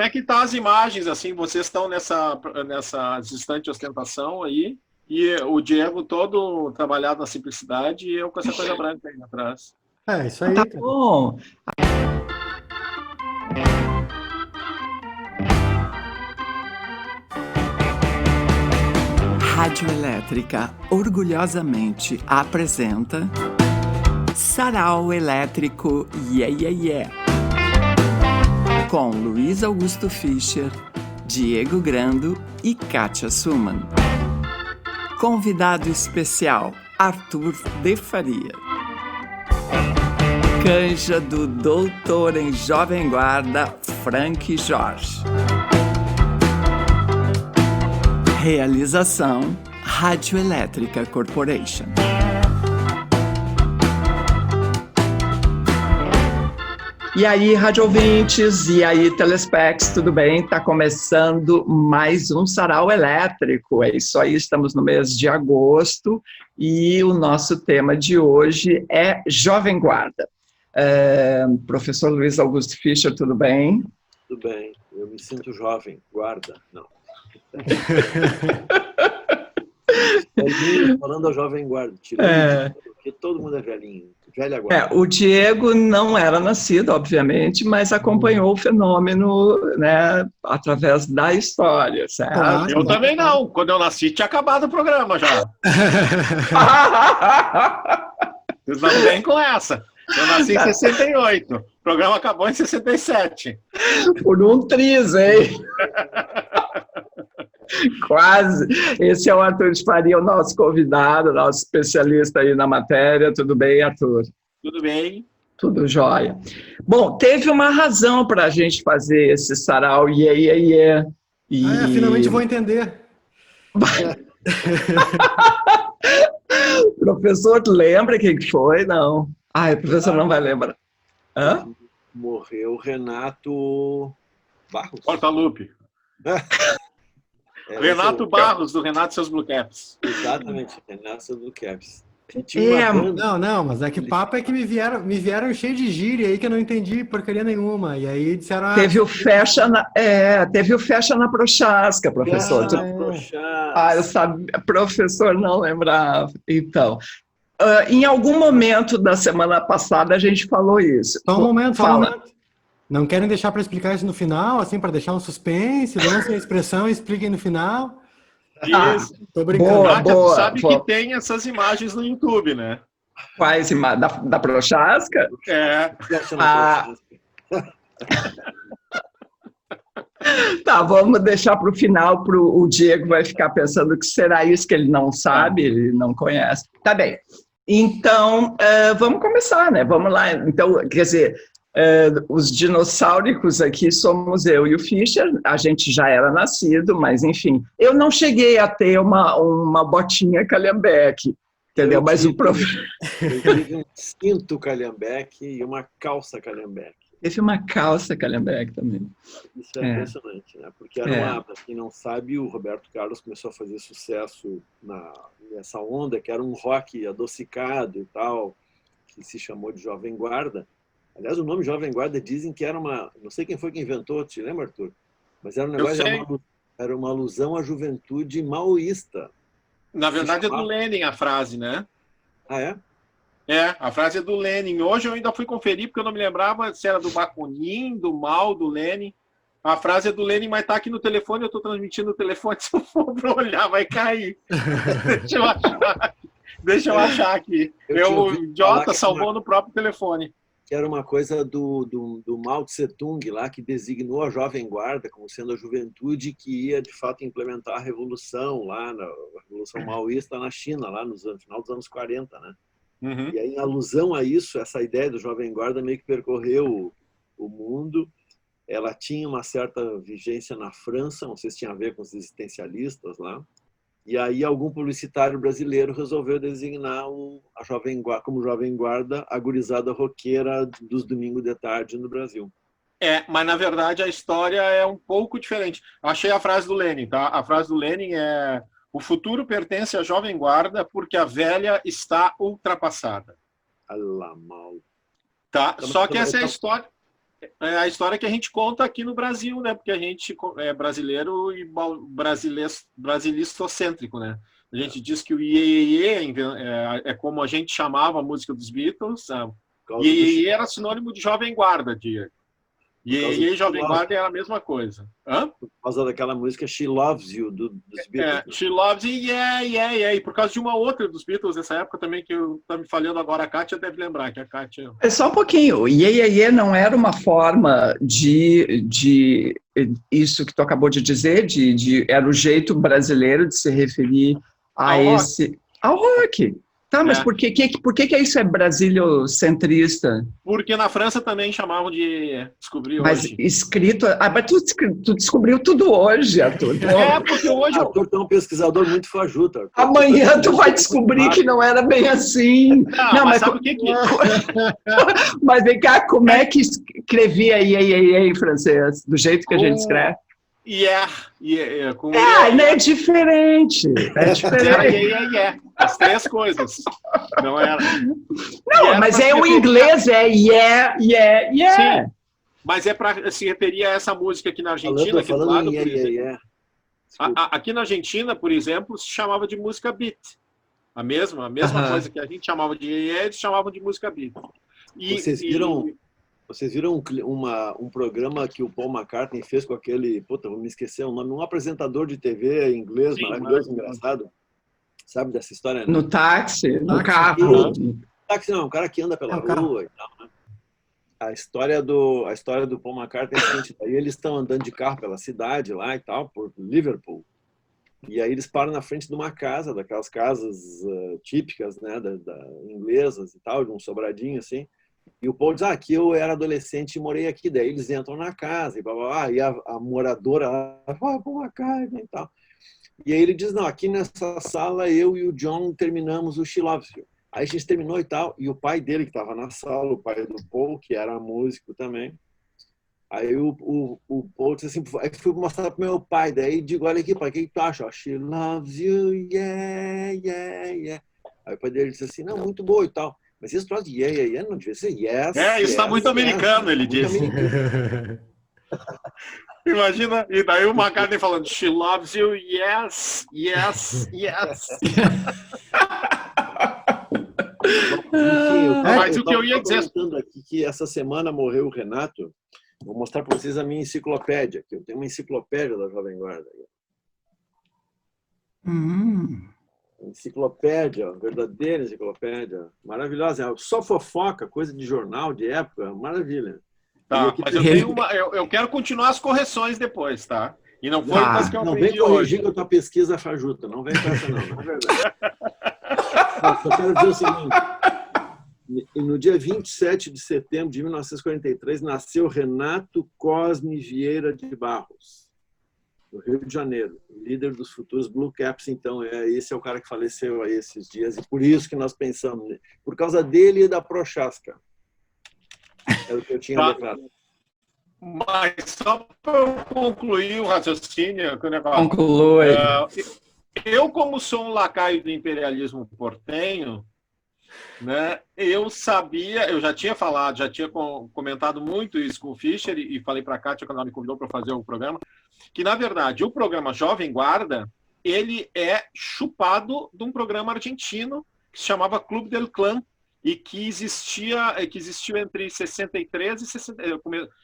como é que tá as imagens, assim, vocês estão nessa distante ostentação aí, e o Diego todo trabalhado na simplicidade e eu com essa coisa branca aí atrás. É, isso aí, Tá cara. bom. Rádio Elétrica orgulhosamente apresenta Sarau Elétrico Yeah Yeah Yeah, com Luiz Augusto Fischer, Diego Grando e Kátia Suman. Convidado especial, Arthur de Faria. Canja do doutor em Jovem Guarda, Frank Jorge. Realização, Rádio Elétrica Corporation. E aí, rádio ouvintes, e aí, telespecs, tudo bem? Está começando mais um Sarau Elétrico. É isso aí, estamos no mês de agosto e o nosso tema de hoje é Jovem Guarda. Professor Luiz Augusto Fischer, tudo bem? Tudo bem, eu me sinto jovem, guarda, não. Falando a jovem guarda, porque todo mundo é velhinho, velha guarda. O Diego não era nascido, obviamente, mas acompanhou o fenômeno, né, através da história, certo? Eu também não, quando eu nasci tinha acabado o programa já. Vocês não vêm com essa. Eu nasci em 68, o programa acabou em 67. Por um triz, hein? Quase. Esse é o Arthur de Faria, o nosso convidado, nosso especialista aí na matéria. Tudo bem, Arthur? Tudo bem. Tudo jóia. Bom, teve uma razão para a gente fazer esse sarau Yeah Yeah Yeah. Finalmente vou entender. Professor, lembra quem que foi? Não. O professor não vai lembrar. Hã? Morreu Renato Barros. Portalupe. Renato Barros, do Renato e seus Blue Caps. Exatamente, Renato e seus Blue Caps. Não, mas é que papo é que me vieram cheio de gíria aí que eu não entendi porcaria nenhuma. E aí disseram... Teve o fecha na Prochasca, professor. Eu sabia, professor não lembrava. Então, em algum momento da semana passada a gente falou isso. Só um momento. Não querem deixar para explicar isso no final, assim, para deixar um suspense? Lancem a expressão e expliquem no final. Isso. Tô brincando. Boa, sabe que tem essas imagens no YouTube, né? Quais imagens? Da Prochasca? Tá, vamos deixar para o final, o Diego vai ficar pensando que será isso que ele não sabe, ele não conhece. Tá bem. Então, vamos começar, né? Vamos lá. Então, quer dizer, os dinossauros aqui somos eu e o Fischer, a gente já era nascido, mas enfim, eu não cheguei a ter uma botinha Calhambeque, entendeu? Mas o professor... Eu tive um cinto Calhambeque e uma calça Calhambeque. Teve uma calça Calhambeque também. Isso é impressionante, né? Porque para quem não sabe, o Roberto Carlos começou a fazer sucesso nessa onda, que era um rock adocicado e tal, que se chamou de Jovem Guarda. Aliás, o nome Jovem Guarda dizem que era uma... Não sei quem foi que inventou, te lembra, Arthur? Mas era um negócio, era uma alusão à juventude maoísta. Na verdade é do Lenin a frase, né? Ah, é? A frase é do Lenin. Hoje eu ainda fui conferir, porque eu não me lembrava se era do Bakunin, do Mao, do Lenin. A frase é do Lenin, mas tá aqui no telefone, eu estou transmitindo o telefone, se eu for para olhar, vai cair. Deixa eu achar aqui. O idiota salvou no próprio telefone. Que era uma coisa do Mao Tse Tung lá, que designou a Jovem Guarda como sendo a juventude que ia, de fato, implementar a revolução lá, a revolução maoísta na China, lá no final dos anos 40, né? Uhum. E aí, em alusão a isso, essa ideia do Jovem Guarda meio que percorreu o mundo. Ela tinha uma certa vigência na França, não sei se tinha a ver com os existencialistas lá. E aí algum publicitário brasileiro resolveu designar a Jovem Guarda, como Jovem Guarda, a gurizada roqueira dos domingos de tarde no Brasil. Mas na verdade a história é um pouco diferente. Achei a frase do Lenin, tá? A frase do Lenin é: o futuro pertence à Jovem Guarda porque a velha está ultrapassada. Alá, mal. Tá? Só que essa é a história. É a história que a gente conta aqui no Brasil, né? Porque a gente é brasileiro e brasilistocêntrico, né? A gente diz que o Iê, Iê, Iê é como a gente chamava a música dos Beatles. Iê, Iê, Iê era sinônimo de Jovem Guarda, Diego. Iê, Iê e Jovem Guarda era a mesma coisa. Hã? Por causa daquela música She Loves You, dos Beatles. She Loves You, yeah, yeah, yeah. E por causa de uma outra dos Beatles dessa época também, que eu tô me falhando agora, a Kátia deve lembrar, que a Kátia... É só um pouquinho. O Iê, Iê, Iê não era uma forma de isso que tu acabou de dizer, era o jeito brasileiro de se referir ao rock. Tá, mas por que isso é brasileiro-centrista? Porque na França também chamavam de descobrir mas hoje. Escrito... mas tu descobriu tudo hoje, Arthur. Porque hoje... Arthur é um pesquisador muito fajuto. Arthur. Amanhã tu vai descobrir que não era bem assim. Não, mas sabe o que Mas vem cá, como é que escrevia em francês? Do jeito que a gente escreve? É diferente. É diferente. As três coisas. Não era. Não, mas o inglês yeah. Sim, mas é para se referir a essa música aqui na Argentina. Aqui do lado, por exemplo. Aqui na Argentina, por exemplo, se chamava de música beat. A mesma coisa que a gente chamava de eles chamavam de música beat. Vocês viram um programa que o Paul McCartney fez com aquele... Puta, vou me esquecer o nome. Um apresentador de TV inglês, maravilhoso, engraçado. Sabe dessa história? Né? No táxi, no carro. Táxi não, um cara que anda pela rua e tal, né? A história do Paul McCartney é a seguinte, aí eles estão andando de carro pela cidade lá e tal, por Liverpool. E aí eles param na frente de uma casa, daquelas casas típicas, né, inglesas e tal, de um sobradinho assim. E o Paul diz, aqui eu era adolescente e morei aqui. Daí eles entram na casa e blá, blá, blá, e a moradora lá, Paul McCartney e tal. E aí ele diz, não, aqui nessa sala eu e o John terminamos o She Loves You. Aí a gente terminou e tal, e o pai dele que estava na sala, o pai do Paul, que era músico também, aí o Paul disse assim, aí fui mostrar pro meu pai, daí digo, olha aqui, pai, o que tu acha? She loves you, yeah, yeah, yeah. Aí o pai dele disse assim, não, muito boa e tal. Mas esse troço de yeah, yeah, yeah não devia ser yes. Isso está muito americano, ele disse. Imagina, e daí o McCartney falando, she loves you, yes, yes, yes. Mas o que eu ia dizer... aqui que essa semana morreu o Renato. Vou mostrar para vocês a minha enciclopédia. Que eu tenho uma enciclopédia da Jovem Guarda. Enciclopédia, verdadeira enciclopédia. Maravilhosa. Só fofoca, coisa de jornal, de época. Maravilha. Tá, mas eu quero continuar as correções depois, tá? E não foi das que eu aprendi hoje. Não vem corrigir com a tua pesquisa fajuta. Não vem com essa não é verdade. Só quero dizer o seguinte. No dia 27 de setembro de 1943, nasceu Renato Cosme Vieira de Barros, no Rio de Janeiro, líder dos futuros Blue Caps. Então, esse é o cara que faleceu aí esses dias, e por isso que nós pensamos, por causa dele e da Prochaska. Era o que eu tinha declarado. Mas só para eu concluir o raciocínio, conclui. Eu, como sou um lacaio do imperialismo portenho, né, eu já tinha falado, já tinha comentado muito isso com o Fischer e falei para a Kátia quando ela me convidou para fazer o programa, que na verdade o programa Jovem Guarda, ele é chupado de um programa argentino que se chamava Clube del Clan e que existiu entre 63 e 60,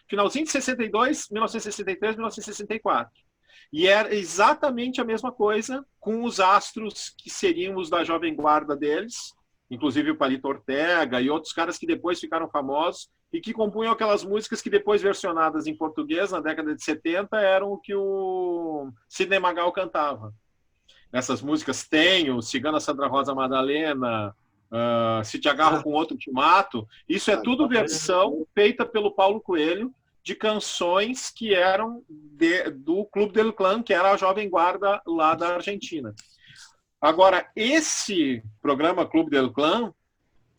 finalzinho de 62, 1963, 1964. E era exatamente a mesma coisa com os astros que seriam os da Jovem Guarda deles, inclusive o Palito Ortega e outros caras que depois ficaram famosos e que compunham aquelas músicas que depois versionadas em português na década de 70 eram o que o Sidney Magal cantava. Essas músicas tem o Cigana Sandra Rosa Madalena, Se Te Agarro com Outro Te Mato. Isso é tudo versão feita pelo Paulo Coelho de canções que eram do Clube del Clan, que era a Jovem Guarda lá da Argentina. Agora, esse programa Clube del Clan,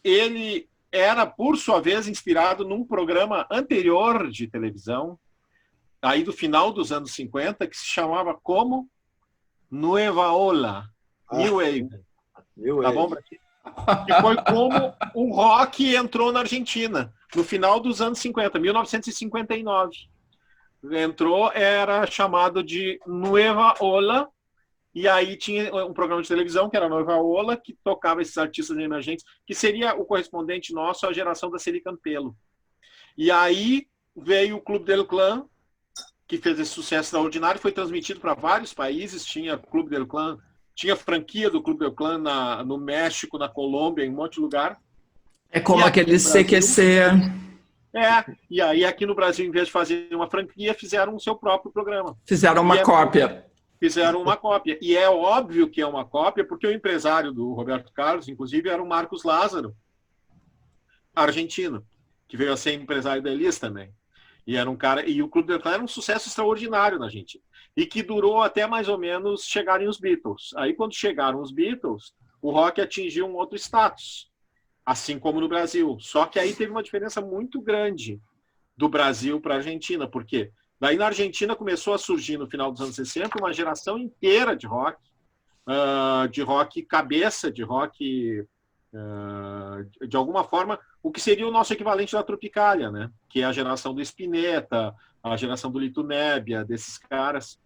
ele era, por sua vez, inspirado num programa anterior de televisão, aí do final dos anos 50, que se chamava como Nueva Ola, New Wave. Tá bom? que foi como o rock entrou na Argentina, no final dos anos 50, 1959. Entrou, era chamado de Nueva Ola, e aí tinha um programa de televisão, que era a Nueva Ola, que tocava esses artistas emergentes, que seria o correspondente nosso à geração da Celi Campelo. E aí veio o Clube del Clan, que fez esse sucesso extraordinário, foi transmitido para vários países, tinha Clube del Clan, tinha franquia do Clube del Clan no México, na Colômbia, em um monte de lugar. É como aquele CQC. E aí aqui no Brasil, em vez de fazer uma franquia, fizeram o seu próprio programa. Fizeram uma cópia. Fizeram uma cópia. E é óbvio que é uma cópia, porque o empresário do Roberto Carlos, inclusive, era o Marcos Lázaro, argentino, que veio a ser empresário da Elis também. E era um cara, e o Clube del Clan era um sucesso extraordinário na Argentina. E que durou até mais ou menos chegarem os Beatles. Aí, quando chegaram os Beatles, o rock atingiu um outro status, assim como no Brasil. Só que aí teve uma diferença muito grande do Brasil para a Argentina. Por quê? Daí na Argentina começou a surgir, no final dos anos 60, uma geração inteira de rock cabeça, de rock, de alguma forma, o que seria o nosso equivalente da Tropicália, né? Que é a geração do Spinetta, a geração do Lito Nebbia, desses caras,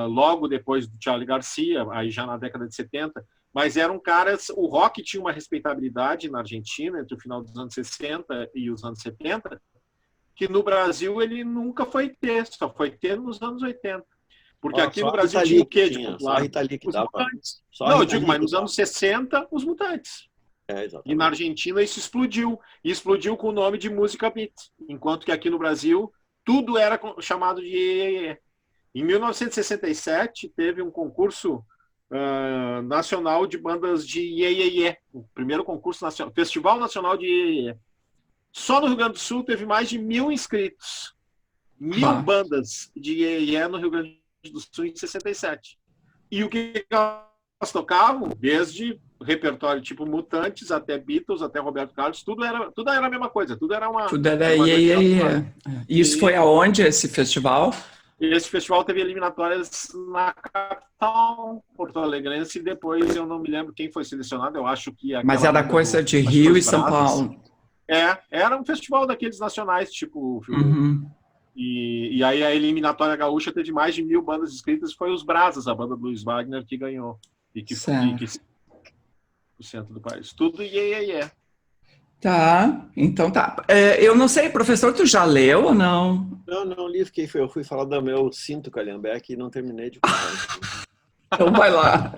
logo depois do Charly Garcia, aí já na década de 70, mas eram caras, o rock tinha uma respeitabilidade na Argentina entre o final dos anos 60 e os anos 70, que no Brasil ele nunca foi ter, só foi ter nos anos 80. Porque aqui no Brasil tinha o quê de popular? Só a Rita Lee que dava. Não, eu digo, mas nos anos 60, os Mutantes. Exatamente. E na Argentina isso explodiu. E explodiu com o nome de música beat. Enquanto que aqui no Brasil, tudo era chamado de iê. Em 1967, teve um concurso nacional de bandas de iê. O primeiro concurso nacional, Festival Nacional de iê. Só no Rio Grande do Sul teve mais de 1.000 inscritos. 1.000 bandas de iê no Rio Grande do Sul em 67. E o que elas tocavam? Desde repertório tipo Mutantes, até Beatles, até Roberto Carlos, tudo era a mesma coisa. Tudo era iê. E isso foi aonde, esse festival? Esse festival teve eliminatórias na capital porto-alegrense, e depois eu não me lembro quem foi selecionado, eu acho que... Mas era coisa de Rio e São Paulo. Era um festival daqueles nacionais, tipo... E aí a eliminatória gaúcha teve mais de 1.000 bandas inscritas, e foi os Brazos, a banda do Luiz Wagner, que ganhou. E que foi o centro do país. Tudo iê. Tá, então tá. Eu não sei, professor, tu já leu ou não? Não li, eu fui falar do meu Cinto Calhambeque e não terminei de falar. Então vai lá.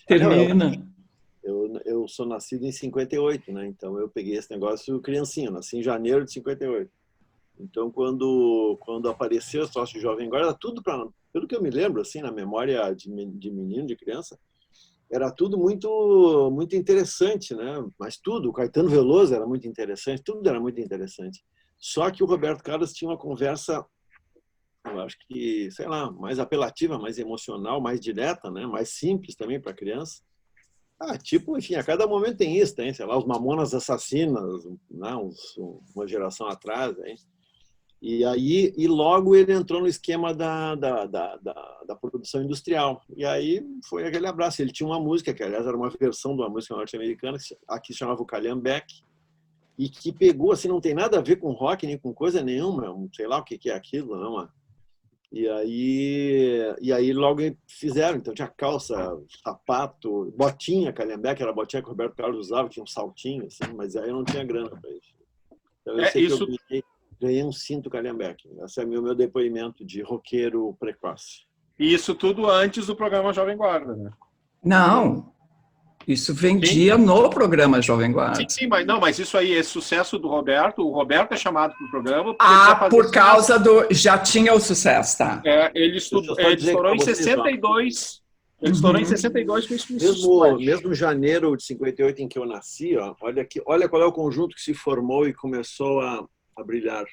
Termina. Eu sou nascido em 58, né? Então eu peguei esse negócio criancinha, nasci em janeiro de 58. Então quando apareceu o sócio Jovem Guarda, era tudo pelo que eu me lembro, assim, na memória de menino, de criança, era tudo muito, muito interessante, né? Mas tudo, o Caetano Veloso era muito interessante, tudo era muito interessante. Só que o Roberto Carlos tinha uma conversa, eu acho que, sei lá, mais apelativa, mais emocional, mais direta, né? Mais simples também para criança. Tipo, enfim, a cada momento tem isso, tem, sei lá, os Mamonas Assassinas, né? Uma geração atrás, hein? E logo ele entrou no esquema da produção industrial. E aí foi aquele abraço. Ele tinha uma música, que aliás era uma versão de uma música norte-americana, que aqui se chamava o Calhambeque, e que pegou, assim, não tem nada a ver com rock, nem com coisa nenhuma, sei lá o que é aquilo, não. E aí logo fizeram, então tinha calça, sapato, botinha Calhambeque, era a botinha que o Roberto Carlos usava, tinha um saltinho, assim, mas aí eu não tinha grana para isso. Então eu sei que eu ganhei um cinto Calhambeque. Esse é o meu depoimento de roqueiro precoce. E isso tudo antes do programa Jovem Guarda, né? Não, isso vendia no programa Jovem Guarda. Sim, mas isso aí é sucesso do Roberto. O Roberto é chamado para o programa. Por causa do... Já tinha o sucesso, tá? Ele estourou em 62. Ele estourou em 62 com isso. Mesmo em janeiro de 58, em que eu nasci, olha qual é o conjunto que se formou e começou a brilhar.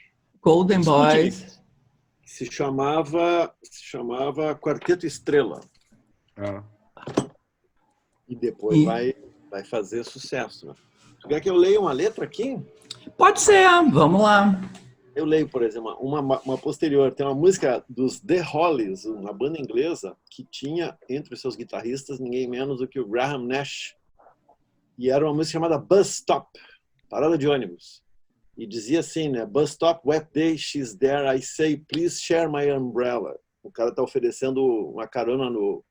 Golden Boys. Se chamava Quarteto Estrela. E depois vai fazer sucesso. Né? Tu quer que eu leia uma letra aqui? Pode ser, vamos lá. Eu leio, por exemplo, uma posterior. Tem uma música dos The Hollies, uma banda inglesa, que tinha entre os seus guitarristas ninguém menos do que o Graham Nash. E era uma música chamada Bus Stop, parada de ônibus. E dizia assim, né? Bus stop, wet day, she's there, I say, please share my umbrella. O cara está oferecendo uma carona no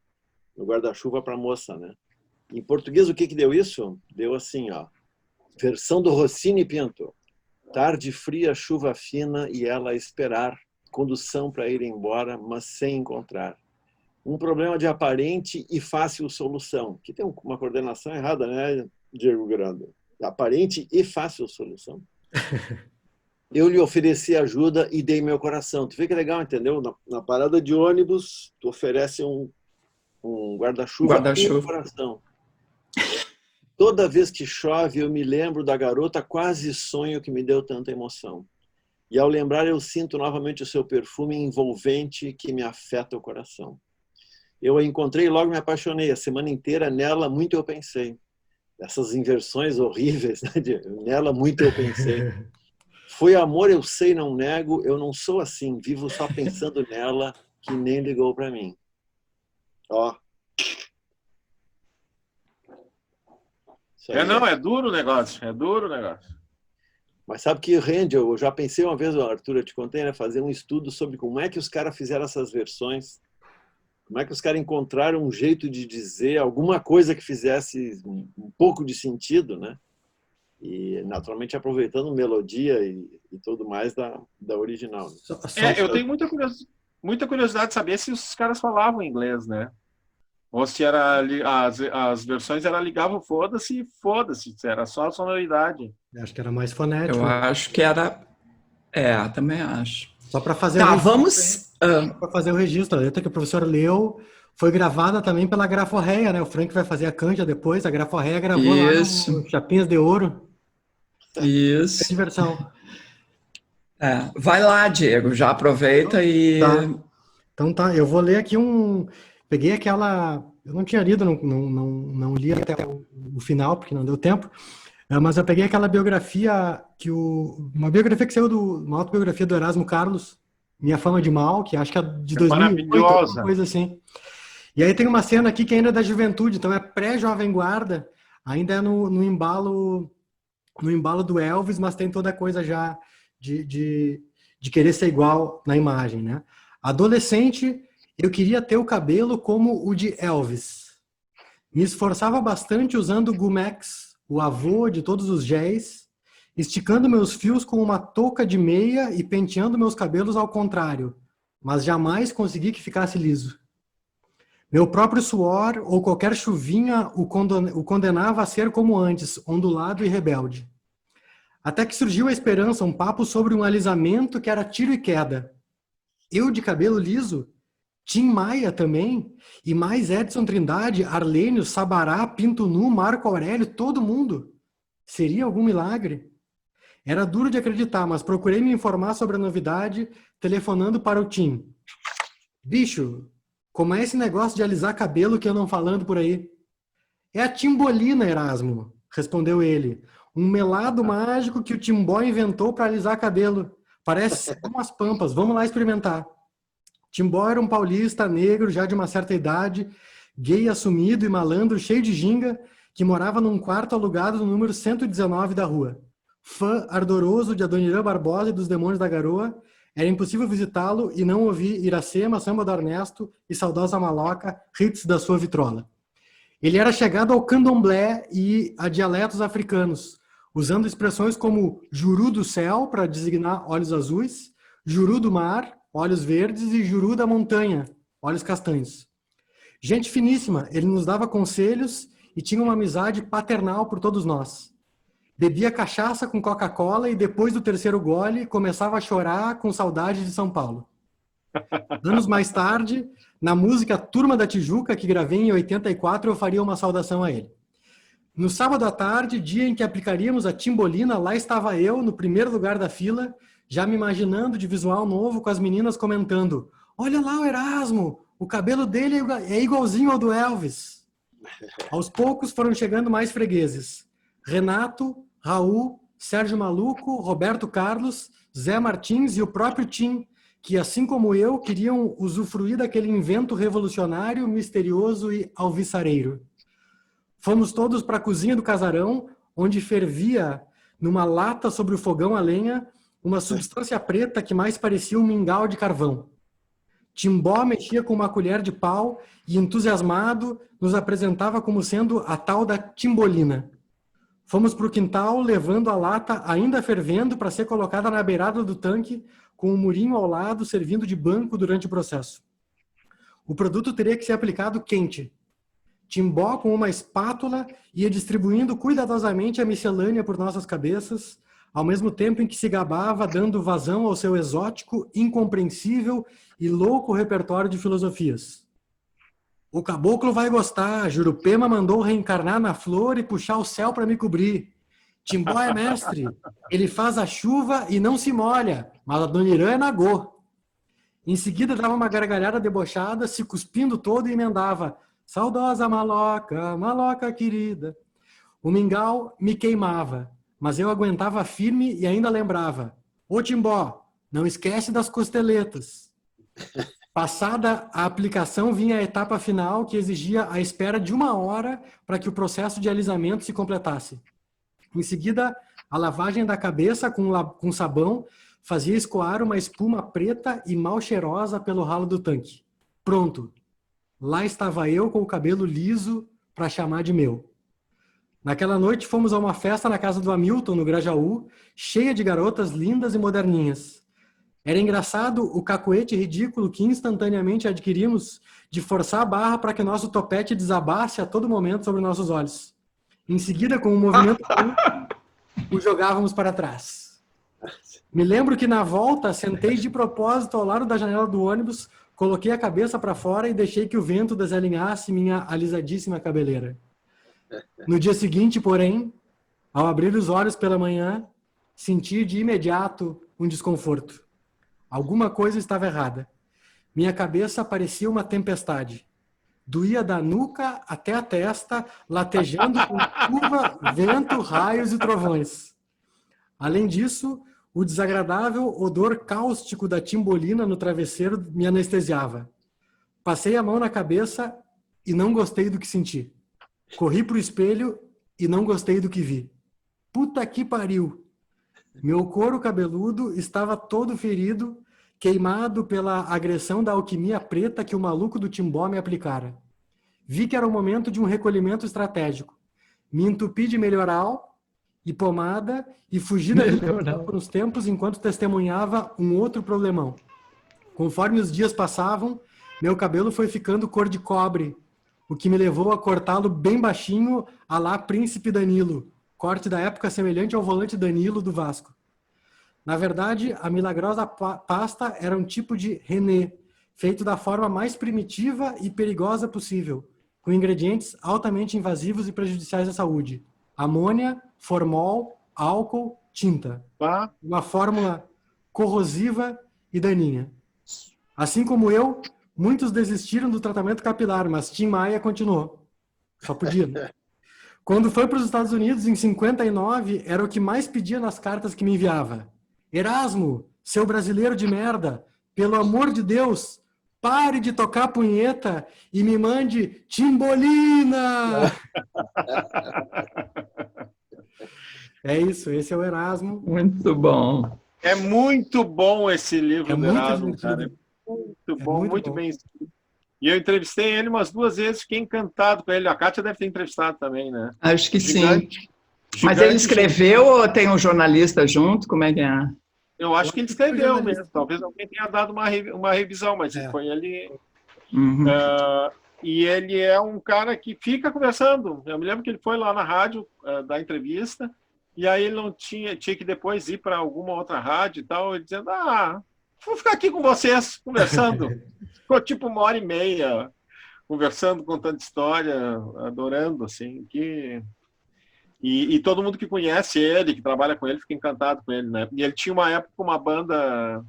guarda-chuva para a moça, né? Em português, o que deu isso? Deu assim, ó. Versão do Rossini Pinto. Tarde fria, chuva fina e ela a esperar. Condução para ir embora, mas sem encontrar. Um problema de aparente e fácil solução. Que tem uma coordenação errada, né, Diego Grando? Aparente e fácil solução. Eu lhe ofereci ajuda e dei meu coração. Tu vê que legal, entendeu? Na parada de ônibus, tu oferece um guarda-chuva e um coração. Toda vez que chove, eu me lembro da garota quase sonho que me deu tanta emoção. E ao lembrar, eu sinto novamente o seu perfume envolvente que me afeta o coração. Eu a encontrei e logo me apaixonei. A semana inteira nela muito eu pensei. Essas inversões horríveis, né? Nela muito eu pensei. Foi amor, eu sei, não nego, eu não sou assim, vivo só pensando nela, que nem ligou para mim. Ó. Não, é duro o negócio, é duro o negócio. Mas sabe que rende, eu já pensei uma vez, Arthur, eu te contei, né, fazer um estudo sobre como é que os caras fizeram essas versões, como é que os caras encontraram um jeito de dizer alguma coisa que fizesse um pouco de sentido, né? E, naturalmente, aproveitando melodia e tudo mais da original. Né? Eu tenho muita curiosidade de saber se os caras falavam inglês, né? Ou se era as versões ligavam foda-se, era só a sonoridade. Eu acho que era mais fonético. Eu acho que era... também acho. Só para fazer para fazer o registro. A letra que o professor leu foi gravada também pela Graforreia, né? O Frank vai fazer a canja depois. A Graforreia gravou lá no Chapinhas de Ouro. Isso. Que diversão. Vai lá, Diego. Já aproveita e... Tá. Então tá, eu vou ler aqui Peguei aquela... Eu não tinha lido, não li até o final, porque não deu tempo. Mas eu peguei aquela biografia uma biografia que saiu uma autobiografia do Erasmo Carlos, Minha Fama de Mal, que acho que é de 2008, uma coisa assim. E aí tem uma cena aqui que ainda é da juventude, então é pré-Jovem Guarda, ainda é no embalo do Elvis, mas tem toda a coisa já de querer ser igual na imagem, né? Adolescente, eu queria ter o cabelo como o de Elvis. Me esforçava bastante usando o Gumex, o avô de todos os géis, esticando meus fios com uma touca de meia e penteando meus cabelos ao contrário, mas jamais consegui que ficasse liso. Meu próprio suor ou qualquer chuvinha o condenava a ser como antes, ondulado e rebelde. Até que surgiu a esperança, um papo sobre um alisamento que era tiro e queda. Eu de cabelo liso, Tim Maia também, e mais Edson Trindade, Arlênio, Sabará, Pinto Nu, Marco Aurélio, todo mundo. Seria algum milagre? Era duro de acreditar, mas procurei me informar sobre a novidade, telefonando para o Tim. Bicho, como é esse negócio de alisar cabelo que andam falando por aí? É a timbolina, Erasmo, respondeu ele. Um melado mágico que o Timbó inventou para alisar cabelo. Parece como as pampas, vamos lá experimentar. Timbó era um paulista negro, já de uma certa idade, gay assumido e malandro, cheio de ginga, que morava num quarto alugado no número 119 da rua. Fã ardoroso de Adoniran Barbosa e dos Demônios da Garoa, era impossível visitá-lo e não ouvir Iracema, Samba do Ernesto e Saudosa Maloca, hits da sua vitrola. Ele era chegado ao candomblé e a dialetos africanos, usando expressões como juru do céu para designar olhos azuis, juru do mar, olhos verdes, e juru da montanha, olhos castanhos. Gente finíssima, ele nos dava conselhos e tinha uma amizade paternal por todos nós. Bebia cachaça com Coca-Cola e depois do terceiro gole começava a chorar com saudade de São Paulo. Anos mais tarde, na música Turma da Tijuca, que gravei em 84, eu faria uma saudação a ele. No sábado à tarde, dia em que aplicaríamos a timbolina, lá estava eu, no primeiro lugar da fila, já me imaginando de visual novo com as meninas comentando: olha lá o Erasmo, o cabelo dele é igualzinho ao do Elvis. Aos poucos foram chegando mais fregueses. Renato, Raul, Sérgio Maluco, Roberto Carlos, Zé Martins e o próprio Tim, que, assim como eu, queriam usufruir daquele invento revolucionário, misterioso e alvissareiro. Fomos todos para a cozinha do casarão, onde fervia, numa lata sobre o fogão a lenha, uma substância preta que mais parecia um mingau de carvão. Timbó mexia com uma colher de pau e, entusiasmado, nos apresentava como sendo a tal da timbolina. Fomos para o quintal, levando a lata ainda fervendo para ser colocada na beirada do tanque, com um murinho ao lado, servindo de banco durante o processo. O produto teria que ser aplicado quente. Timbó, com uma espátula, ia distribuindo cuidadosamente a miscelânea por nossas cabeças, ao mesmo tempo em que se gabava, dando vazão ao seu exótico, incompreensível e louco repertório de filosofias. O caboclo vai gostar, Jurupema mandou reencarnar na flor e puxar o céu para me cobrir. Timbó é mestre, ele faz a chuva e não se molha, mas a Dona Irã é nagô. Em seguida dava uma gargalhada debochada, se cuspindo todo e emendava: saudosa maloca, maloca querida. O mingau me queimava, mas eu aguentava firme e ainda lembrava: ô Timbó, não esquece das costeletas. Passada a aplicação, vinha a etapa final, que exigia a espera de 1 hora para que o processo de alisamento se completasse. Em seguida, a lavagem da cabeça com sabão fazia escoar uma espuma preta e mal cheirosa pelo ralo do tanque. Pronto. Lá estava eu com o cabelo liso para chamar de meu. Naquela noite fomos a uma festa na casa do Hamilton, no Grajaú, cheia de garotas lindas e moderninhas. Era engraçado o cacuete ridículo que instantaneamente adquirimos de forçar a barra para que nosso topete desabasse a todo momento sobre nossos olhos. Em seguida, com um movimento o jogávamos para trás. Me lembro que na volta sentei de propósito ao lado da janela do ônibus, coloquei a cabeça para fora e deixei que o vento desalinhasse minha alisadíssima cabeleira. No dia seguinte, porém, ao abrir os olhos pela manhã, senti de imediato um desconforto. Alguma coisa estava errada. Minha cabeça parecia uma tempestade. Doía da nuca até a testa, latejando com chuva, vento, raios e trovões. Além disso, o desagradável odor cáustico da timbolina no travesseiro me anestesiava. Passei a mão na cabeça e não gostei do que senti. Corri pro espelho e não gostei do que vi. Puta que pariu! Meu couro cabeludo estava todo ferido, queimado pela agressão da alquimia preta que o maluco do Timbó me aplicara. Vi que era o momento de um recolhimento estratégico. Me entupi de melhoral e pomada e fugi da por uns tempos enquanto testemunhava um outro problemão. Conforme os dias passavam, meu cabelo foi ficando cor de cobre, o que me levou a cortá-lo bem baixinho, à lá Príncipe Danilo, corte da época semelhante ao volante Danilo do Vasco. Na verdade, a milagrosa pasta era um tipo de René, feito da forma mais primitiva e perigosa possível, com ingredientes altamente invasivos e prejudiciais à saúde. Amônia, formol, álcool, tinta. Uma fórmula corrosiva e daninha. Assim como eu, muitos desistiram do tratamento capilar, mas Tim Maia continuou. Só podia, né? Quando foi para os Estados Unidos, em 59, era o que mais pedia nas cartas que me enviava. Erasmo, seu brasileiro de merda, pelo amor de Deus, pare de tocar punheta e me mande Timbolina! É isso, esse é o Erasmo. Muito bom. É muito bom esse livro do Erasmo, muito cara. É muito bom, muito bem escrito. E eu entrevistei ele umas 2 vezes, fiquei encantado com ele. A Kátia deve ter entrevistado também, né? Acho que Gigante. sim. Mas ele escreveu ou tem um jornalista junto? Como é que é? Eu acho que ele escreveu mesmo. Talvez alguém tenha dado uma revisão, mas foi ele. Uhum. E ele é um cara que fica conversando. Eu me lembro que ele foi lá na rádio dar entrevista, e aí ele não tinha que depois ir para alguma outra rádio e tal, e dizendo: vou ficar aqui com vocês, conversando. Ficou tipo 1h30 conversando, contando história, adorando, assim, que... E todo mundo que conhece ele, que trabalha com ele, fica encantado com ele, né? E ele tinha uma época uma banda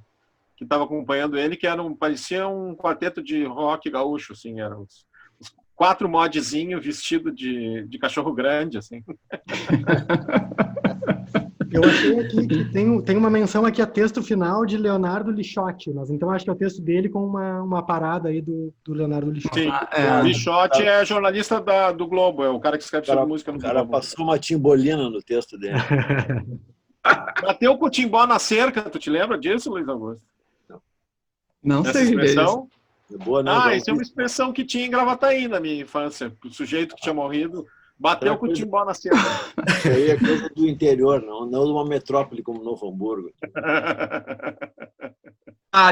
que estava acompanhando ele, que parecia um quarteto de rock gaúcho, assim, eram os 4 modzinhos vestidos de cachorro grande, assim. Eu achei aqui que tem uma menção aqui a texto final de Leonardo Lixotti, mas então acho que é o texto dele com uma parada aí do Leonardo Lixotti. Sim, o Lixotti é jornalista do Globo, é o cara que escreve sobre música no Globo. O cara passou uma timbolina no texto dele. Bateu com o timbó na cerca, tu te lembra disso, Luiz Augusto? Não Essa sei expressão? É boa, não, Isso é uma expressão que tinha em Gravataí na minha infância. O sujeito que tinha morrido bateu com o timbó na cerca. Isso aí é coisa do interior, não de uma metrópole como Novo Hamburgo.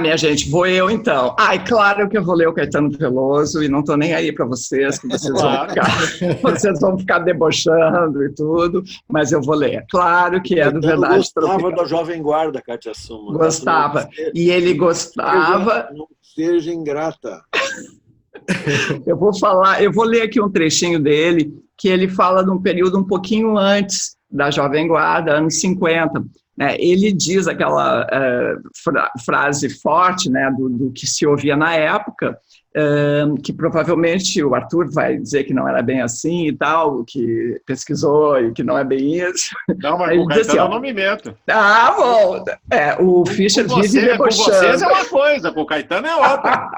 Minha gente, vou eu então. Claro que eu vou ler o Caetano Veloso e não estou nem aí para vocês, que vocês vão ficar debochando e tudo, mas eu vou ler. Claro que é do Verdade Gostava da Jovem Guarda, Cátia Suma. Gostava. E ele gostava... Não seja ingrata. Eu vou ler aqui um trechinho dele, que ele fala de um período um pouquinho antes da Jovem Guarda, anos 50. Ele diz aquela frase forte, né, do que se ouvia na época, que provavelmente o Arthur vai dizer que não era bem assim e tal, que pesquisou e que não é bem isso. Não, mas com o Caetano eu não me meto. Bom. O Fischer vive debochando. Com vocês é uma coisa, com o Caetano é outra.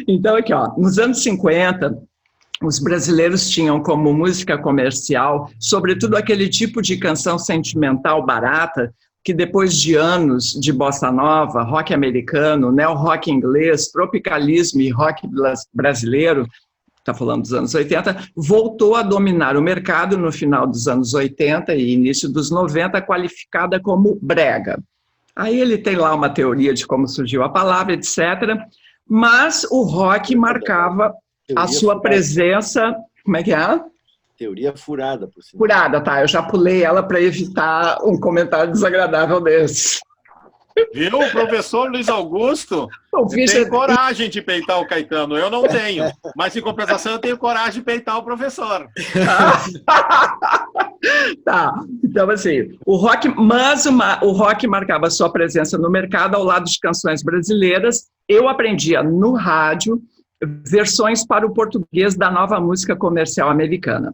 Então, aqui, nos anos 50... os brasileiros tinham como música comercial, sobretudo aquele tipo de canção sentimental barata, que depois de anos de bossa nova, rock americano, neo-rock inglês, tropicalismo e rock brasileiro, está falando dos anos 80, voltou a dominar o mercado no final dos anos 80 e início dos 90, qualificada como brega. Aí ele tem lá uma teoria de como surgiu a palavra, etc., mas o rock marcava a sua presença... Como é que é? Teoria furada, por cima. Furada, tá. Eu já pulei ela para evitar um comentário desagradável desse. Viu? O professor Luiz Augusto tem coragem de peitar o Caetano. Eu não tenho. Mas, em compensação, eu tenho coragem de peitar o professor. Tá. Então, assim, o rock marcava sua presença no mercado ao lado de canções brasileiras. Eu aprendia no rádio versões para o português da nova música comercial americana.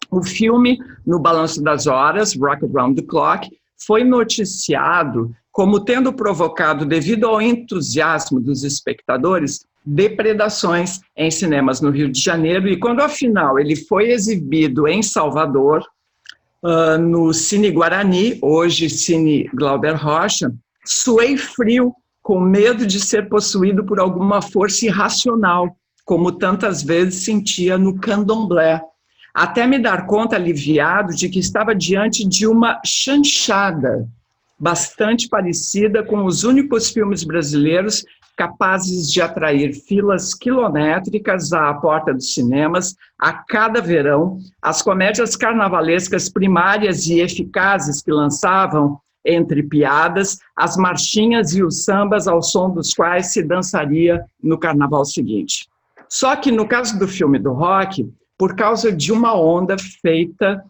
O filme, No Balanço das Horas, Rock Around the Clock, foi noticiado como tendo provocado, devido ao entusiasmo dos espectadores, depredações em cinemas no Rio de Janeiro, e quando, afinal, ele foi exibido em Salvador, no Cine Guarani, hoje Cine Glauber Rocha, suei frio, com medo de ser possuído por alguma força irracional, como tantas vezes sentia no candomblé, até me dar conta aliviado de que estava diante de uma chanchada bastante parecida com os únicos filmes brasileiros capazes de atrair filas quilométricas à porta dos cinemas a cada verão, as comédias carnavalescas primárias e eficazes que lançavam, entre piadas, as marchinhas e os sambas ao som dos quais se dançaria no carnaval seguinte. Só que no caso do filme do rock, por causa de uma onda feita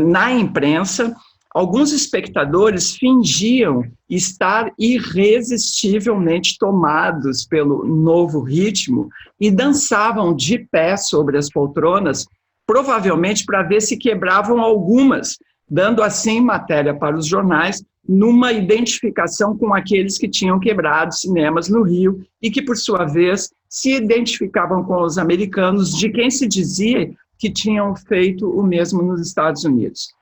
na imprensa, alguns espectadores fingiam estar irresistivelmente tomados pelo novo ritmo e dançavam de pé sobre as poltronas, provavelmente para ver se quebravam algumas, dando assim matéria para os jornais numa identificação com aqueles que tinham quebrado cinemas no Rio e que, por sua vez, se identificavam com os americanos, de quem se dizia que tinham feito o mesmo nos Estados Unidos.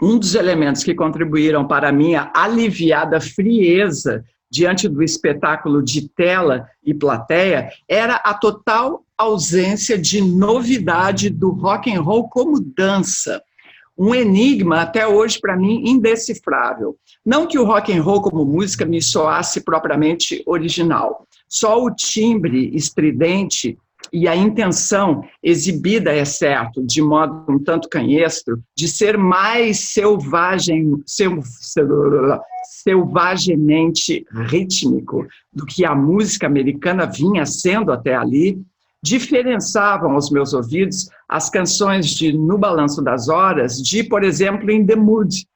Um dos elementos que contribuíram para a minha aliviada frieza diante do espetáculo de tela e plateia era a total ausência de novidade do rock and roll como dança. Um enigma até hoje para mim indecifrável. Não que o rock and roll como música me soasse propriamente original, só o timbre estridente e a intenção exibida, é certo, de modo um tanto canhestro, de ser mais selvagemente rítmico do que a música americana vinha sendo até ali, diferenciavam aos meus ouvidos as canções de No Balanço das Horas de, por exemplo, In the Mood,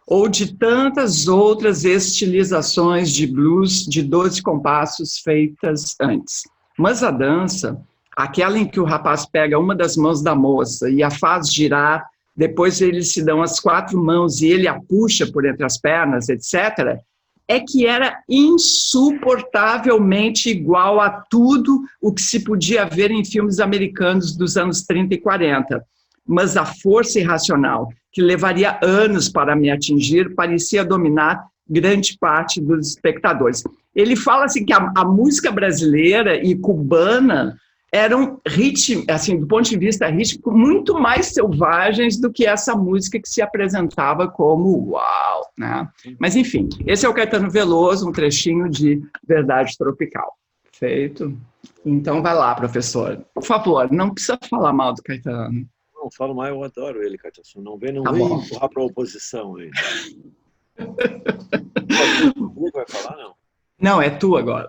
ou de tantas outras estilizações de blues de 12 compassos feitas antes. Mas a dança, aquela em que o rapaz pega uma das mãos da moça e a faz girar depois eles se dão as 4 mãos e ele a puxa por entre as pernas, etc., é que era insuportavelmente igual a tudo o que se podia ver em filmes americanos dos anos 30 e 40. Mas a força irracional, que levaria anos para me atingir, parecia dominar grande parte dos espectadores. Ele fala assim que a música brasileira e cubana eram ritmos, assim, do ponto de vista rítmico, muito mais selvagens do que essa música que se apresentava como uau, né? Mas, enfim, esse é o Caetano Veloso, um trechinho de Verdade Tropical. Feito. Então, vai lá, professor. Por favor, não precisa falar mal do Caetano. Não, falo mais, eu adoro ele, Cátia. Não vem Tá vem bom. empurrar para a oposição aí. Vai falar, não? Não, é tu agora.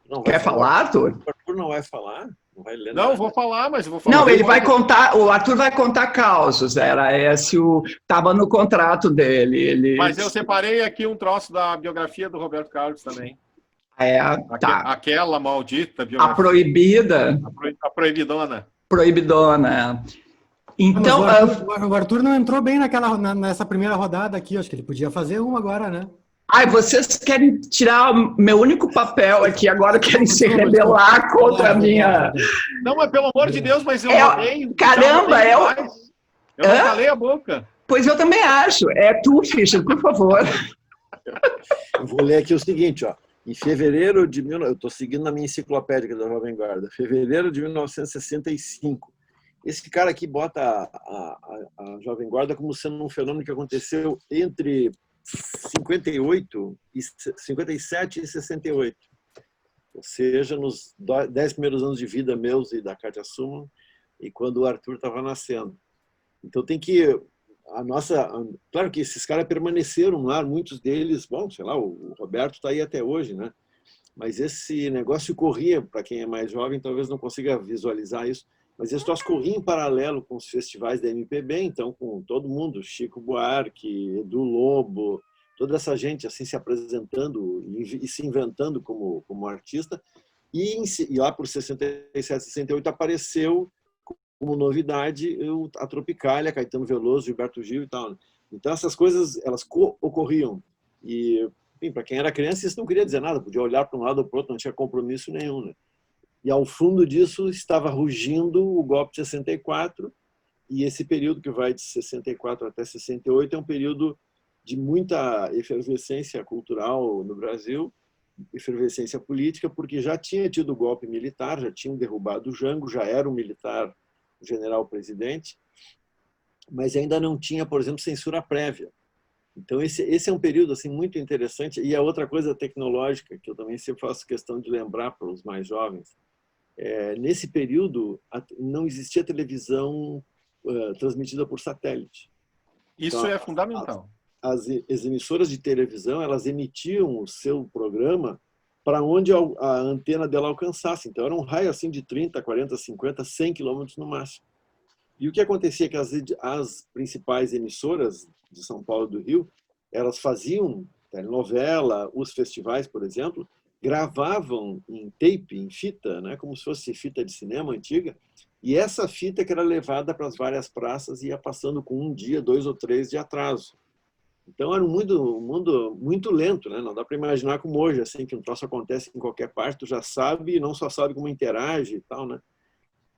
Não vai Quer falar, Arthur? O Arthur não vai falar? Não vai ler Não, nada. vou falar, mas eu vou falar. Não, ele vai contar, o Arthur vai contar causos, era esse estava no contrato dele. Mas eu separei aqui um troço da biografia do Roberto Carlos também. Tá. Aquela maldita biografia. A proibida. A proibidona. Proibidona. Então, o Arthur não entrou bem nessa primeira rodada aqui, acho que ele podia fazer uma agora, né? Vocês querem tirar o meu único papel aqui, agora querem se rebelar contra a minha... Não, mas pelo amor de Deus, mas eu rodei. Caramba, eu não calei a boca. Pois eu também acho. É tu, Fischer, por favor. Eu vou ler aqui o seguinte, ó. Em fevereiro de... Eu estou seguindo na minha enciclopédia da Jovem Guarda. Fevereiro de 1965. Esse cara aqui bota a Jovem Guarda como sendo um fenômeno que aconteceu entre 57 e 68. Ou seja, nos 10 primeiros anos de vida meus e da Cátia Summan, e quando o Arthur estava nascendo. Então tem que... Claro que esses caras permaneceram lá, muitos deles, bom, sei lá, o Roberto está aí até hoje, né? Mas esse negócio corria, para quem é mais jovem, talvez não consiga visualizar isso, mas esse troço corria em paralelo com os festivais da MPB, então com todo mundo, Chico Buarque, Edu Lobo, toda essa gente assim se apresentando e se inventando como artista, e lá por 67, 68 apareceu como novidade a Tropicália, Caetano Veloso, Gilberto Gil e tal. Então essas coisas, elas ocorriam. E, para quem era criança, isso não queria dizer nada, podia olhar para um lado ou para o outro, não tinha compromisso nenhum, né? E ao fundo disso estava rugindo o golpe de 64, e esse período que vai de 64 até 68 é um período de muita efervescência cultural no Brasil, efervescência política, porque já tinha tido golpe militar, já tinham derrubado o Jango, já era um militar, o general-presidente, mas ainda não tinha, por exemplo, censura prévia. Então esse é um período assim muito interessante. E a outra coisa tecnológica que eu também sempre faço questão de lembrar para os mais jovens, nesse período não existia televisão transmitida por satélite. Isso então, é fundamental. As emissoras de televisão, elas emitiam o seu programa para onde a antena dela alcançasse. Então era um raio assim de 30, 40, 50, 100 quilômetros no máximo. E o que acontecia é que as principais emissoras de São Paulo e do Rio, elas faziam telenovela, os festivais, por exemplo, gravavam em tape, em fita, né, como se fosse fita de cinema antiga, e essa fita que era levada para as várias praças e ia passando com 1 dia, 2 ou 3 de atraso. Então era um mundo muito lento, né? Não dá para imaginar como hoje, assim, que um troço acontece em qualquer parte, tu já sabe e não só sabe como interage e tal, né?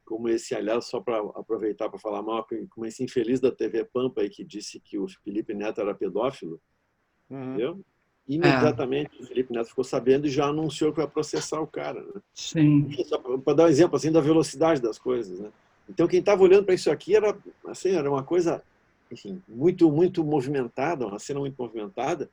Como esse, aliás, só para aproveitar para falar mal, como esse infeliz da TV Pampa aí que disse que o Felipe Neto era pedófilo, entendeu? Imediatamente o Felipe Neto ficou sabendo e já anunciou que vai processar o cara, né? Sim. Para dar um exemplo assim da velocidade das coisas, né? Então quem estava olhando para isso aqui era uma coisa, enfim, muito movimentada, uma cena muito movimentada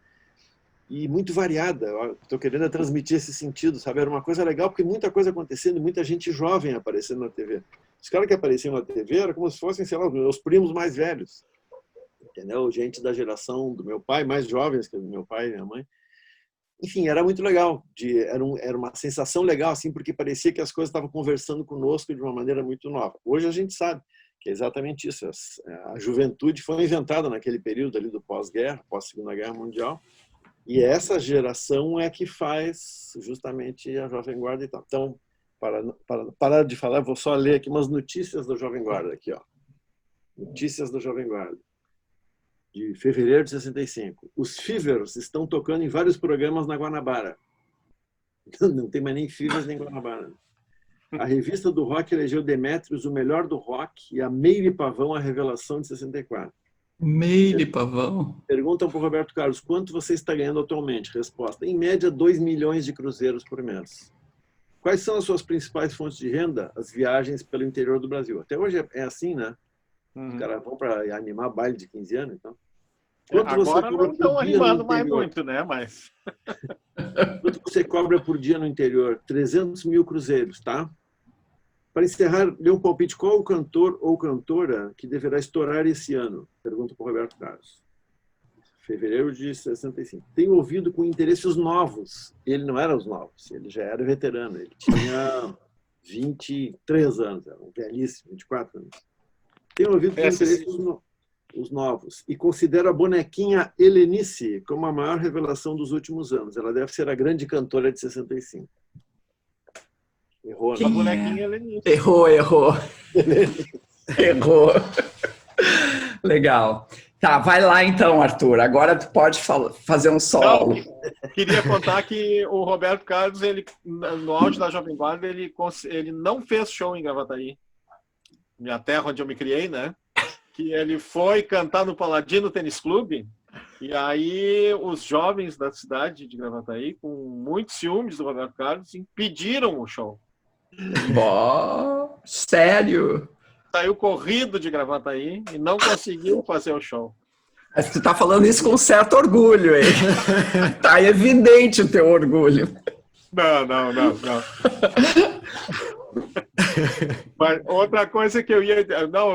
e muito variada. Estou querendo transmitir esse sentido, sabe? Era uma coisa legal porque muita coisa acontecendo, muita gente jovem aparecendo na TV. Os caras que apareciam na TV eram como se fossem, sei lá, meus primos mais velhos. Entendeu? Gente da geração do meu pai, mais jovens que o meu pai e minha mãe. Enfim, era muito legal. Era uma sensação legal, assim, porque parecia que as coisas estavam conversando conosco de uma maneira muito nova. Hoje a gente sabe que é exatamente isso. A juventude foi inventada naquele período ali do pós-guerra, pós-Segunda Guerra Mundial, e essa geração é que faz justamente a Jovem Guarda e tal. Então, para parar de falar, vou só ler aqui umas notícias da Jovem Guarda aqui, ó. Notícias da Jovem Guarda, de fevereiro de 65. Os Fevers estão tocando em vários programas na Guanabara. Não tem mais nem Fevers nem Guanabara. A revista do rock elegeu Demetrius o melhor do rock e a Meire Pavão a revelação de 64. Meire Pavão. Perguntam para o Roberto Carlos, quanto você está ganhando atualmente? Resposta, em média 2 milhões de cruzeiros por mês. Quais são as suas principais fontes de renda? As viagens pelo interior do Brasil. Até hoje é assim, né? Os caras vão para animar baile de 15 anos, então. Agora não estão animando mais muito, né? Mas... Quanto você cobra por dia no interior? 300 mil cruzeiros, tá? Para encerrar, dê um palpite. Qual o cantor ou cantora que deverá estourar esse ano? Pergunta para o Roberto Carlos. Fevereiro de 65. Tenho ouvido com interesse os novos. Ele não era os novos, ele já era veterano. Ele tinha 23 anos, era um velhíssimo, 24 anos. Tenho ouvido com interesse os novos. E considero a bonequinha Helenice como a maior revelação dos últimos anos. Ela deve ser a grande cantora de 65. Errou, a bonequinha Helenice. Errou. Errou. Legal. Tá, vai lá então, Arthur. Agora tu pode fazer um solo. Não, queria contar que o Roberto Carlos, ele, no auge da Jovem Guarda, ele não fez show em Gravataí, minha terra onde eu me criei, né? Que ele foi cantar no Paladino Tênis Clube, e aí os jovens da cidade de Gravataí, com muitos ciúmes do Roberto Carlos, impediram o show. Sério? Saiu corrido de Gravataí e não conseguiu fazer o show. Mas tu tá falando isso com um certo orgulho, hein? Tá evidente o teu orgulho. Não. Mas outra coisa que eu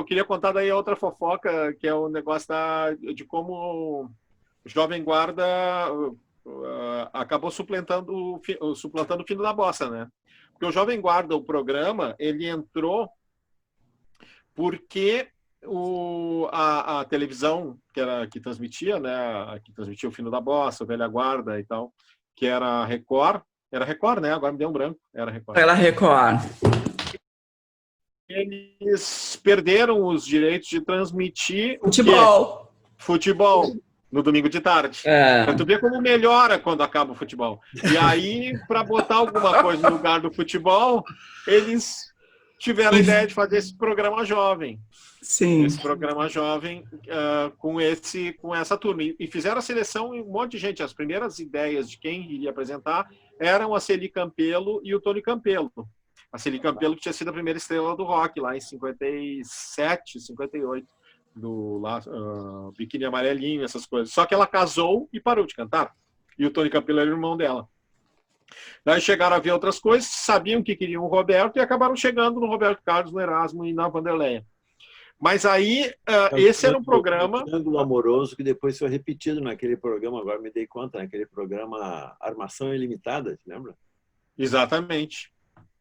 queria contar daí outra fofoca, que é o negócio de como o Jovem Guarda acabou suplantando o fim da bossa, né? Porque o Jovem Guarda, o programa, ele entrou porque a televisão que transmitia, né, que transmitia o Fino da Bossa, o Velha Guarda e tal, que era a Record, né? Agora me deu um branco, era Record. Era Record. Eles perderam os direitos de transmitir futebol no domingo de tarde. Pra tu ver como melhora quando acaba o futebol. E aí, para botar alguma coisa no lugar do futebol, eles tiveram a ideia de fazer esse programa jovem. Sim. Esse programa jovem com essa turma. E fizeram a seleção em um monte de gente. As primeiras ideias de quem iria apresentar eram a Celi Campelo e o Tony Campelo. A Celi Campelo, que tinha sido a primeira estrela do rock lá em 57, 58. Biquíni Amarelinho, essas coisas. Só que ela casou e parou de cantar. E o Tony Campelo era o irmão dela. Daí chegaram a ver outras coisas, sabiam que queriam o Roberto e acabaram chegando no Roberto Carlos, no Erasmo e na Vanderleia. Mas aí, esse era um programa... Triângulo Amoroso, que depois foi repetido naquele programa, agora me dei conta, naquele programa Armação Ilimitada, te lembra? Exatamente.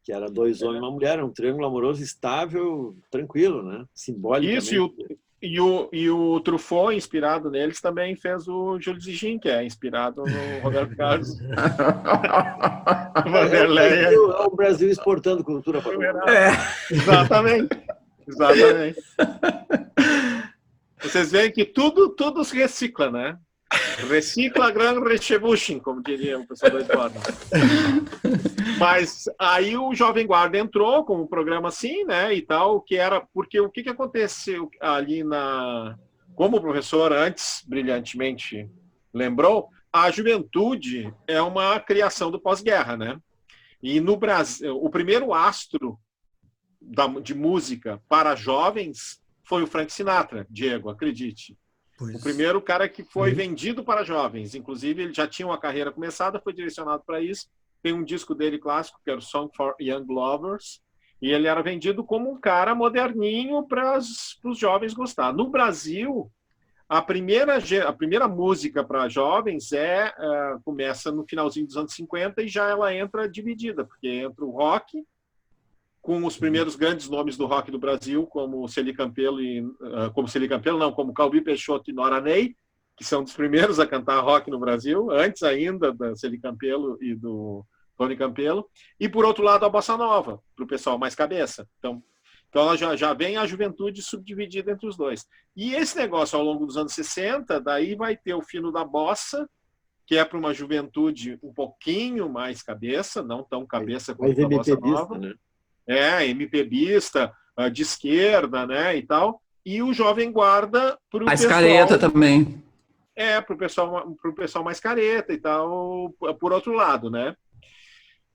Que era 2 homens e uma mulher, um triângulo amoroso estável, tranquilo, né? Simbólico. Isso, e o Truffaut, inspirado neles, também fez o Júlio Zigin, que é inspirado no Roberto Carlos. Vanderleia. É o Brasil exportando cultura para o mundo. Exatamente. Vocês veem que tudo se recicla, né? Recicla gran rechebuchin, como diria o pessoal da escola. Mas aí o Jovem Guarda entrou com um programa assim, né, e tal, que era porque o que aconteceu ali como o professor antes brilhantemente lembrou, a juventude é uma criação do pós-guerra, né? E no Brasil, o primeiro astro de música para jovens foi o Frank Sinatra, Diego, acredite. O primeiro cara que foi vendido para jovens. Inclusive, ele já tinha uma carreira começada, foi direcionado para isso. Tem um disco dele clássico, que era o Song for Young Lovers, e ele era vendido como um cara moderninho para os jovens gostar. No Brasil, a primeira música para jovens começa no finalzinho dos anos 50 e já ela entra dividida, porque entra o rock, com os primeiros grandes nomes do rock do Brasil, como Celi Campelo como Calbi Peixoto e Nora Ney, que são dos primeiros a cantar rock no Brasil, antes ainda da Celi Campelo e do Tony Campelo. E, por outro lado, a Bossa Nova, para o pessoal mais cabeça. Então, Então ela já vem a juventude subdividida entre os dois. E esse negócio, ao longo dos anos 60, daí vai ter o fino da bossa, que é para uma juventude um pouquinho mais cabeça, não tão cabeça quanto a bossa nova. Né? MPBista, de esquerda, né, e tal. E o Jovem Guarda para o Mais pessoal... careta também. para o pessoal mais careta e tal, por outro lado, né?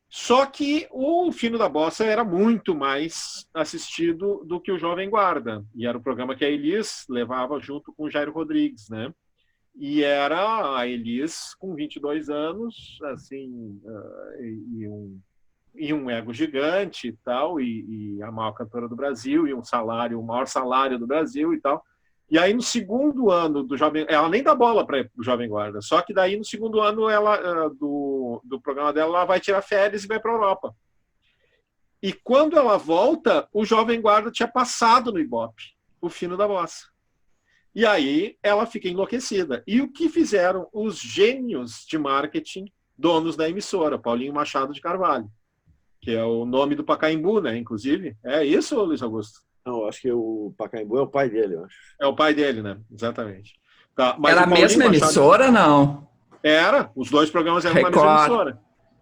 Só que o Fino da Bossa era muito mais assistido do que o Jovem Guarda. E era o programa que a Elis levava junto com o Jairo Rodrigues, né? E era a Elis com 22 anos, assim, e um ego gigante e tal, e a maior cantora do Brasil, e o maior salário do Brasil e tal. E aí, no segundo ano do Jovem... Ela nem dá bola para o Jovem Guarda. Só que daí, no segundo ano do programa dela, ela vai tirar férias e vai para a Europa. E quando ela volta, o Jovem Guarda tinha passado no Ibope, o Fino da Bossa. E aí, ela fica enlouquecida. E o que fizeram os gênios de marketing, donos da emissora, Paulinho Machado de Carvalho, que é o nome do Pacaembu, né, inclusive. É isso, Luiz Augusto? Não, acho que o Pacaembu é o pai dele, eu acho. É o pai dele, né? Exatamente. Tá, mas Era a mesma emissora, não? Era. Os dois programas eram na mesma emissora.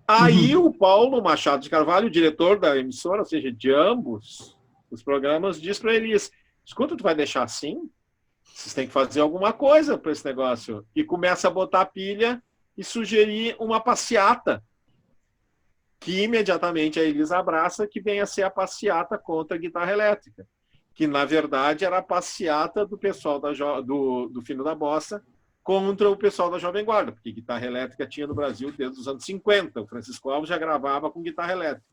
Aí o Paulo Machado de Carvalho, o diretor da emissora, ou seja, de ambos os programas, diz para eles: escuta, tu vai deixar assim? Vocês têm que fazer alguma coisa para esse negócio. E começa a botar pilha e sugerir uma passeata, que imediatamente a Elis abraça, que vem a ser a passeata contra a guitarra elétrica, que na verdade era a passeata do pessoal do Fino da Bossa contra o pessoal da Jovem Guarda, porque guitarra elétrica tinha no Brasil desde os anos 50. O Francisco Alves já gravava com guitarra elétrica.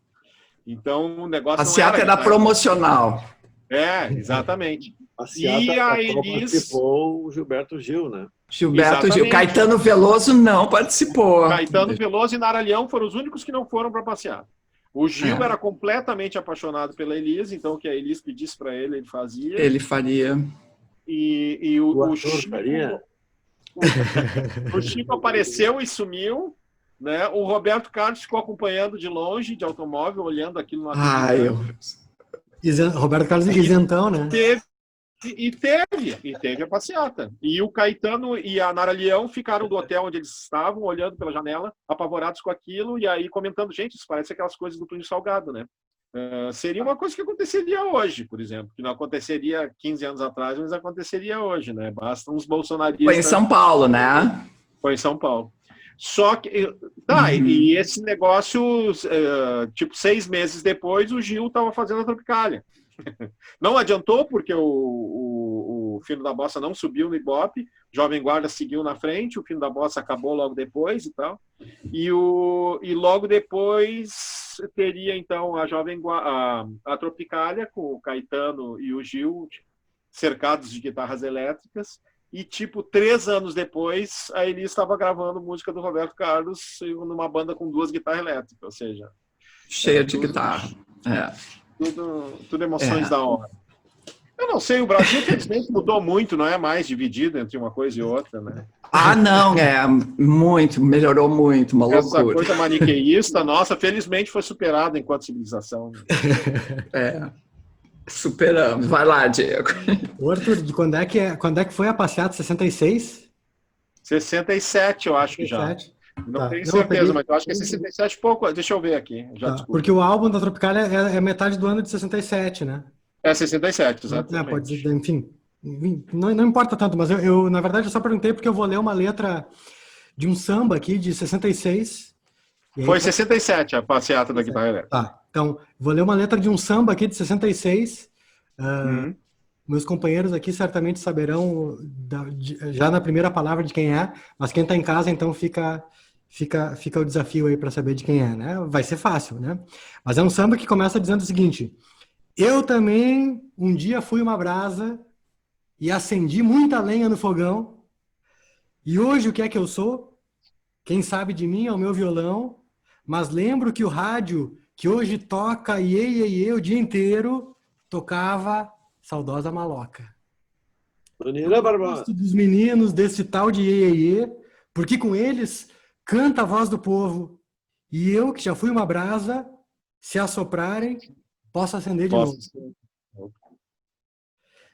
Então o negócio passeata não era promocional. Exatamente. E a Elis participou o Gilberto Gil, né? Gilberto Gil. Caetano Veloso não participou. Caetano Veloso e Nara Leão foram os únicos que não foram para passear. O Gil era completamente apaixonado pela Elis, então o que a Elis pedisse para ele, ele fazia. Ele faria. E o Chico faria? O Chico apareceu e sumiu, né? O Roberto Carlos ficou acompanhando de longe, de automóvel, olhando aquilo na Roberto Carlos isentão, né? Teve a passeata. E o Caetano e a Nara Leão ficaram do hotel onde eles estavam, olhando pela janela, apavorados com aquilo, e aí comentando: gente, isso parece aquelas coisas do Plínio Salgado, né? Seria uma coisa que aconteceria hoje, por exemplo, que não aconteceria 15 anos atrás, mas aconteceria hoje, né? Basta uns bolsonaristas... Foi em São Paulo, né? Foi em São Paulo. Só que... E esse negócio, tipo, 6 meses depois, o Gil estava fazendo a Tropicália. Não adiantou, porque o Fino da Bossa não subiu no Ibope, Jovem Guarda seguiu na frente, o Fino da Bossa acabou logo depois e tal. E logo depois teria, então, a Tropicália, com o Caetano e o Gil cercados de guitarras elétricas. E, tipo, 3 anos depois, a Elis estava gravando música do Roberto Carlos numa banda com 2 guitarras elétricas, ou seja... cheia de guitarra. Tudo emoções da hora. Eu não sei, o Brasil, infelizmente, mudou muito, não é mais dividido entre uma coisa e outra, né? Não, melhorou muito, uma loucura. Essa coisa maniqueísta, nossa, felizmente foi superada enquanto civilização. Superamos. Vai lá, Diego. Arthur, de quando é que foi a passeata? 66? 67, eu acho que já. Não tenho certeza, mas eu acho que é 67 e pouco. Deixa eu ver aqui. Porque o álbum da Tropicália é metade do ano de 67, né? É 67, exatamente. Pode dizer, enfim. Não importa tanto, mas eu, na verdade, eu só perguntei porque eu vou ler uma letra de um samba aqui de 66. Foi 67 a passeata da guitarra elétrica. Tá, então, vou ler uma letra de um samba aqui de 66. Meus companheiros aqui certamente saberão já na primeira palavra de quem é, mas quem está em casa, então fica o desafio aí para saber de quem é, né? Vai ser fácil, né? Mas é um samba que começa dizendo o seguinte: eu também um dia fui uma brasa e acendi muita lenha no fogão, e hoje o que é que eu sou? Quem sabe de mim é o meu violão, mas lembro que o rádio que hoje toca iê, iê, iê, o dia inteiro tocava Saudosa Maloca. Eu gosto dos meninos desse tal de iê, iê, iê, porque com eles canta a voz do povo, e eu, que já fui uma brasa, se assoprarem, posso acender de novo.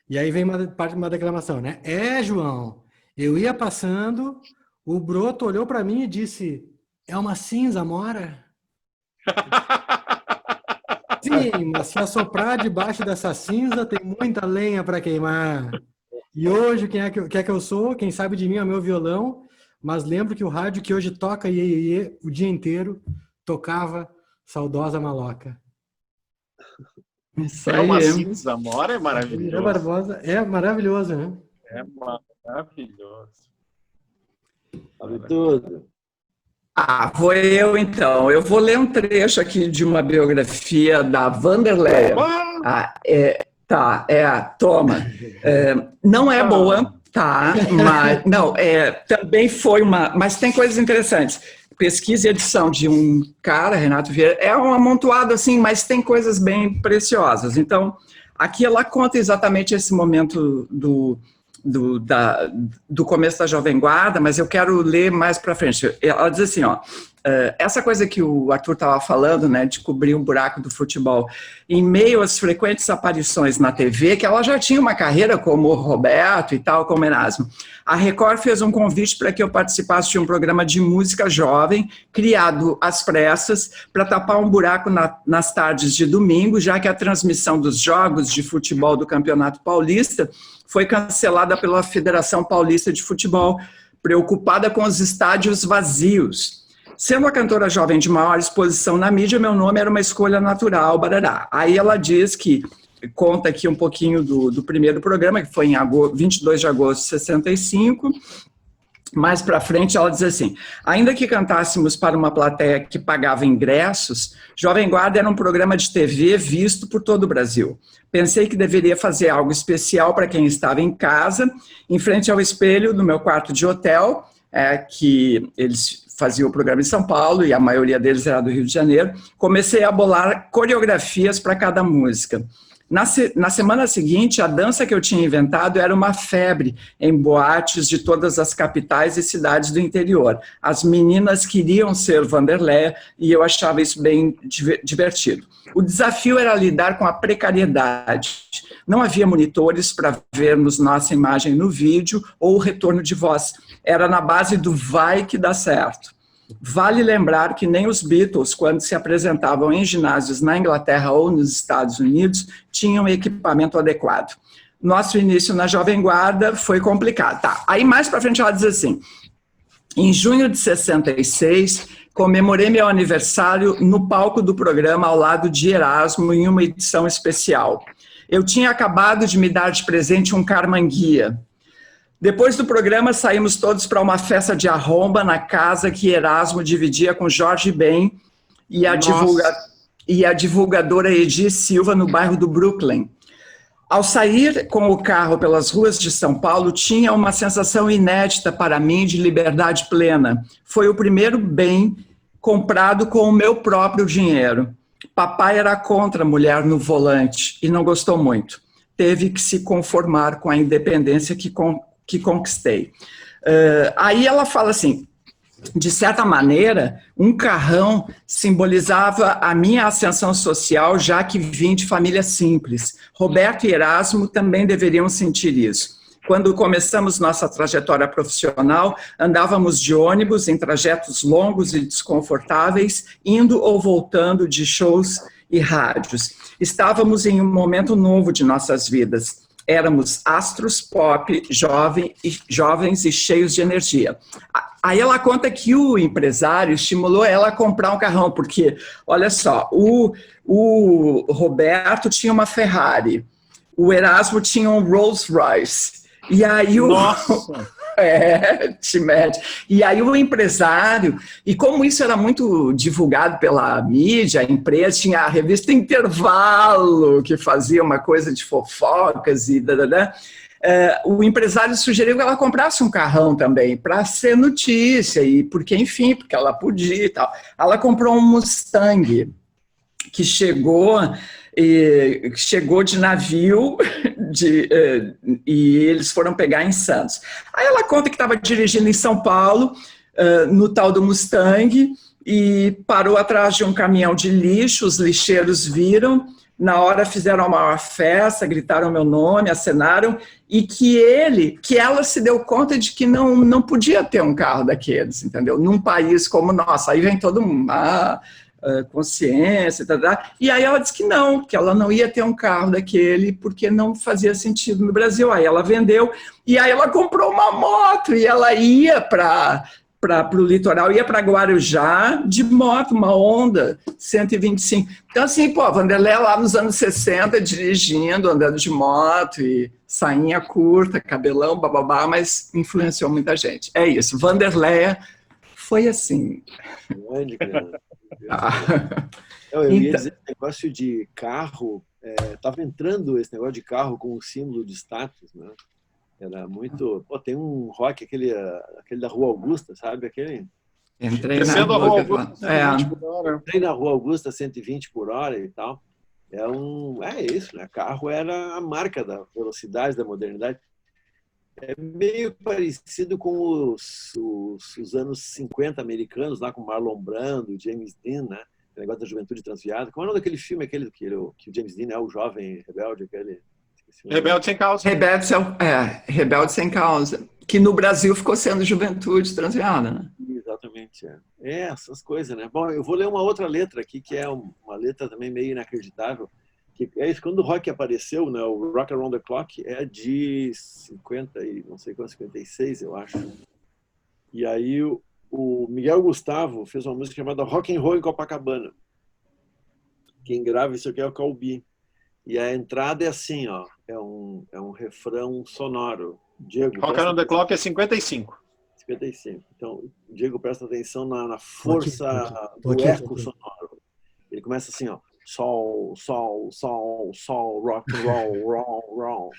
E aí vem uma declamação, né? João, eu ia passando, o broto olhou para mim e disse, é uma cinza, Mora? Sim, mas se assoprar debaixo dessa cinza, tem muita lenha para queimar. E hoje, quem é que eu sou? Quem sabe de mim é o meu violão, mas lembro que o rádio que hoje toca iê, iê, iê, o dia inteiro tocava Saudosa Maloca. Isso É aí. uma cinza, Mora, é maravilhoso. Barbosa é maravilhoso, né? É maravilhoso. Sabe tudo. Vou eu então. Eu vou ler um trecho aqui de uma biografia da Vanderleia. Toma. Não é boa, tá? Mas não, também foi mas tem coisas interessantes. Pesquisa e edição de um cara, Renato Vieira, é um amontoado assim, mas tem coisas bem preciosas. Então, aqui ela conta exatamente esse momento do começo da Jovem Guarda, mas eu quero ler mais para frente. Ela diz assim, essa coisa que o Arthur estava falando, né, de cobrir um buraco do futebol, em meio às frequentes aparições na TV, que ela já tinha uma carreira como o Roberto e tal, como Erasmo, a Record fez um convite para que eu participasse de um programa de música jovem, criado às pressas, para tapar um buraco nas tardes de domingo, já que a transmissão dos jogos de futebol do Campeonato Paulista foi cancelada pela Federação Paulista de Futebol, preocupada com os estádios vazios. Sendo a cantora jovem de maior exposição na mídia, meu nome era uma escolha natural, barará. Aí ela diz que, conta aqui um pouquinho do primeiro programa, que foi em 22 de agosto de 65, mais para frente ela diz assim, ainda que cantássemos para uma plateia que pagava ingressos, Jovem Guarda era um programa de TV visto por todo o Brasil. Pensei que deveria fazer algo especial para quem estava em casa, em frente ao espelho do meu quarto de hotel, que eles faziam o programa em São Paulo e a maioria deles era do Rio de Janeiro. Comecei a bolar coreografias para cada música. Na semana seguinte, a dança que eu tinha inventado era uma febre em boates de todas as capitais e cidades do interior. As meninas queriam ser Vanderleia e eu achava isso bem divertido. O desafio era lidar com a precariedade. Não havia monitores para vermos nossa imagem no vídeo ou o retorno de voz. Era na base do vai que dá certo. Vale lembrar que nem os Beatles, quando se apresentavam em ginásios na Inglaterra ou nos Estados Unidos, tinham equipamento adequado. Nosso início na Jovem Guarda foi complicado. Aí mais para frente ela diz assim, em junho de 66, comemorei meu aniversário no palco do programa ao lado de Erasmo em uma edição especial. Eu tinha acabado de me dar de presente um carmanguia. Depois do programa, saímos todos para uma festa de arromba na casa que Erasmo dividia com Jorge Ben e a divulgadora Edi Silva no bairro do Brooklyn. Ao sair com o carro pelas ruas de São Paulo, tinha uma sensação inédita para mim de liberdade plena. Foi o primeiro bem comprado com o meu próprio dinheiro. Papai era contra a mulher no volante e não gostou muito. Teve que se conformar com a independência que conquistei. Aí ela fala assim, de certa maneira, um carrão simbolizava a minha ascensão social, já que vim de família simples. Roberto e Erasmo também deveriam sentir isso. Quando começamos nossa trajetória profissional, andávamos de ônibus em trajetos longos e desconfortáveis, indo ou voltando de shows e rádios. Estávamos em um momento novo de nossas vidas. Éramos astros pop, jovens e cheios de energia. Aí ela conta que o empresário estimulou ela a comprar um carrão, porque, olha só, o Roberto tinha uma Ferrari, o Erasmo tinha um Rolls Royce, e aí Nossa! te mete. E aí o empresário, e como isso era muito divulgado pela mídia, a empresa tinha a revista Intervalo, que fazia uma coisa de fofocas e o empresário sugeriu que ela comprasse um carrão também, para ser notícia, e porque ela podia e tal. Ela comprou um Mustang, que chegou de navio e eles foram pegar em Santos. Aí ela conta que estava dirigindo em São Paulo, no tal do Mustang, e parou atrás de um caminhão de lixo, os lixeiros viram, na hora fizeram a maior festa, gritaram meu nome, acenaram, e que ela se deu conta de que não podia ter um carro daqueles, entendeu? Num país como o nosso. Aí vem todo mundo, consciência, e aí ela disse que ela não ia ter um carro daquele porque não fazia sentido no Brasil. Aí ela vendeu, e aí ela comprou uma moto, e ela ia para o litoral, ia para Guarujá de moto, uma Honda 125. Então, assim, Vanderlei lá nos anos 60, dirigindo, andando de moto, e sainha curta, cabelão, bababá, mas influenciou muita gente. É isso, Vanderlei foi assim. Grande, cara. Eu ia dizer, esse negócio de carro, estava entrando esse negócio de carro como símbolo de status, né? Era muito... tem um rock, aquele da Rua Augusta, sabe? Entrei na Rua Augusta. Entrei na Rua Augusta, 120 por hora e tal. É isso, né? Carro era a marca da velocidade, da modernidade. É meio parecido com os anos 50 americanos, lá com Marlon Brando, James Dean, né? O negócio da juventude transviada. Como é o nome daquele filme, que o James Dean é o jovem rebelde, aquele... Rebelde Sem Causa. Rebelde Sem Causa. Que no Brasil ficou sendo Juventude Transviada, né? Exatamente. Essas coisas, né? Bom, eu vou ler uma outra letra aqui, que é uma letra também meio inacreditável. Que é isso, quando o rock apareceu, né? O Rock Around the Clock é de 50 e não sei quanto, 56, eu acho. E aí o Miguel Gustavo fez uma música chamada Rock and Roll em Copacabana. Quem grava isso aqui é o Calbi. E a entrada é assim, ó, é um refrão sonoro. Diego, Rock Around the Clock é 55. 55. Então, Diego, presta atenção na força do eco sonoro. Ele começa assim, ó. Sol, sol, sol, sol, rock and roll, roll, roll.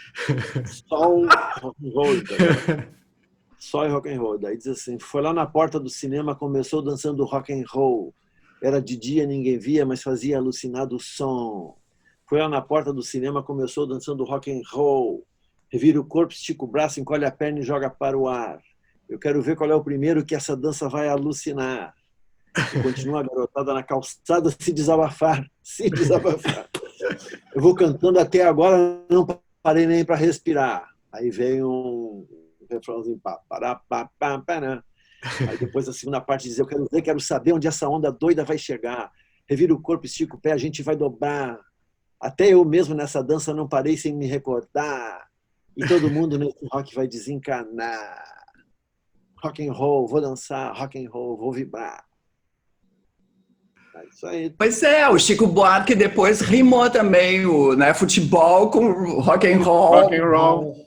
Sol, rock and roll. Sol e rock and roll. Daí diz assim, foi lá na porta do cinema, começou dançando rock and roll. Era de dia, ninguém via, mas fazia alucinado o som. Foi lá na porta do cinema, começou dançando rock and roll. Revira o corpo, estica o braço, encolhe a perna e joga para o ar. Eu quero ver qual é o primeiro que essa dança vai alucinar. E continua a garotada na calçada se desabafar. Eu vou cantando até agora, não parei nem para respirar. Aí vem um refrãozinho. Né? Aí depois a segunda parte diz, eu quero ver, quero saber onde essa onda doida vai chegar. Revira o corpo, estica o pé, a gente vai dobrar. Até eu mesmo nessa dança não parei sem me recordar. E todo mundo nesse rock vai desencanar. Rock and roll, vou dançar, rock and roll, vou vibrar. É isso aí. Pois é, o Chico Buarque depois rimou também o futebol com rock and roll. Rock and roll.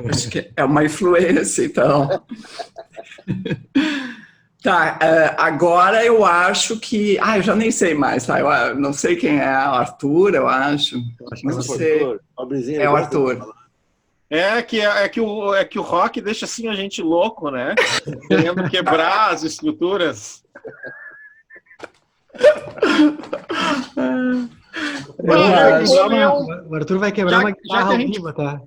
Acho que é uma influência, então. Tá, agora eu acho que... eu já nem sei mais, tá? Eu não sei quem é, o Arthur, eu acho. Não sei. É o Arthur. É que o rock deixa assim a gente louco, né? Querendo quebrar as estruturas. O Arthur vai quebrar uma guitarra viva, tá?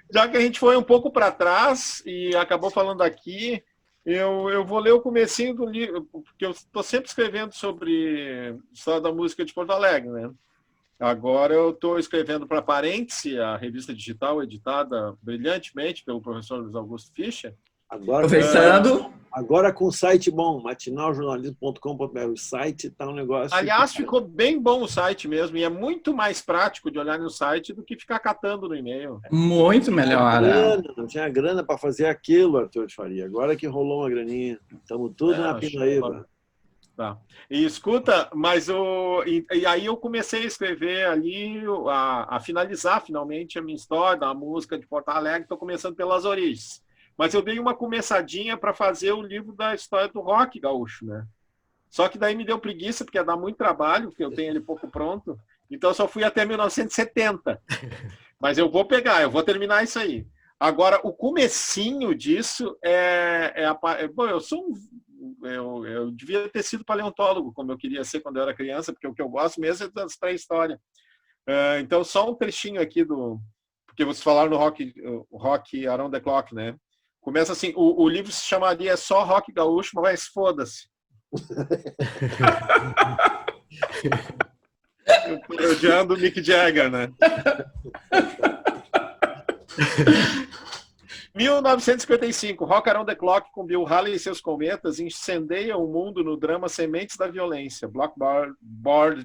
Já que a gente foi um pouco para trás e acabou falando aqui, eu vou ler o comecinho do livro, porque eu estou sempre escrevendo sobre história da música de Porto Alegre, né? Agora eu estou escrevendo para Parêntese, a revista digital editada brilhantemente pelo professor Luiz Augusto Fischer. Agora com o site bom, matinaljornalismo.com.br, o site está um negócio... Aliás, ficou bem bom o site mesmo, e é muito mais prático de olhar no site do que ficar catando no e-mail. Muito melhor. Não tinha grana para fazer aquilo, Arthur de Faria. Agora que rolou uma graninha. Estamos tudo na Pinaíba. Tá. E escuta, mas e aí eu comecei a escrever ali, a finalizar finalmente a minha história da música de Porto Alegre, estou começando pelas origens. Mas eu dei uma começadinha para fazer o livro da história do rock gaúcho, né? Só que daí me deu preguiça, porque ia dar muito trabalho, porque eu tenho ele pouco pronto. Então eu só fui até 1970. Mas eu vou vou terminar isso aí. Agora, o comecinho disso bom, eu devia ter sido paleontólogo, como eu queria ser quando eu era criança, porque o que eu gosto mesmo é das pré-história. Então, só um trechinho aqui porque vocês falaram no rock Around the Clock, né? Começa assim, o livro se chamaria só Rock Gaúcho, mas foda-se. Parodiando o Mick Jagger, né? 1955, Rock Around the Clock com Bill Haley e seus cometas incendeia o mundo no drama Sementes da Violência, Blackboard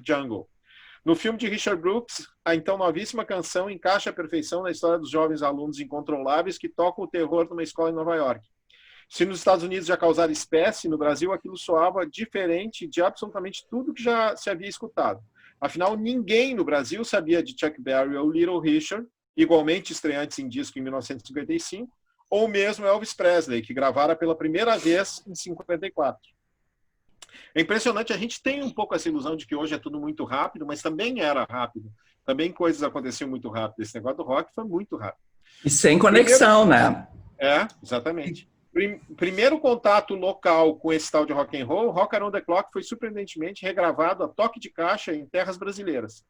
Jungle. No filme de Richard Brooks, a então novíssima canção encaixa a perfeição na história dos jovens alunos incontroláveis que tocam o terror numa escola em Nova York. Se nos Estados Unidos já causara espécie, no Brasil aquilo soava diferente de absolutamente tudo que já se havia escutado. Afinal, ninguém no Brasil sabia de Chuck Berry ou Little Richard, igualmente estreantes em disco em 1955, ou mesmo Elvis Presley, que gravara pela primeira vez em 54. É impressionante, a gente tem um pouco essa ilusão de que hoje é tudo muito rápido, mas também era rápido. Também coisas aconteciam muito rápido. Esse negócio do rock foi muito rápido. E sem conexão, né? É, exatamente. Primeiro contato local com esse tal de rock and roll, Rock Around the Clock foi surpreendentemente regravado a toque de caixa em terras brasileiras.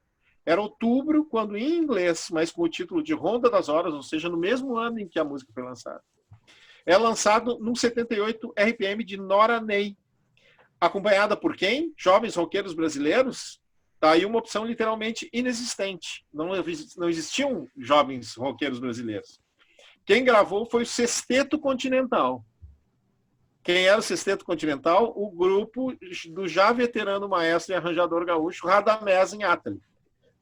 Era outubro, quando em inglês, mas com o título de Ronda das Horas, ou seja, no mesmo ano em que a música foi lançada. É lançado num 78 RPM de Nora Ney. Acompanhada por quem? Jovens roqueiros brasileiros? Tá aí uma opção literalmente inexistente. Não existiam jovens roqueiros brasileiros. Quem gravou foi o Sexteto Continental. Quem era o Sexteto Continental? O grupo do já veterano maestro e arranjador gaúcho Radamés Inátali.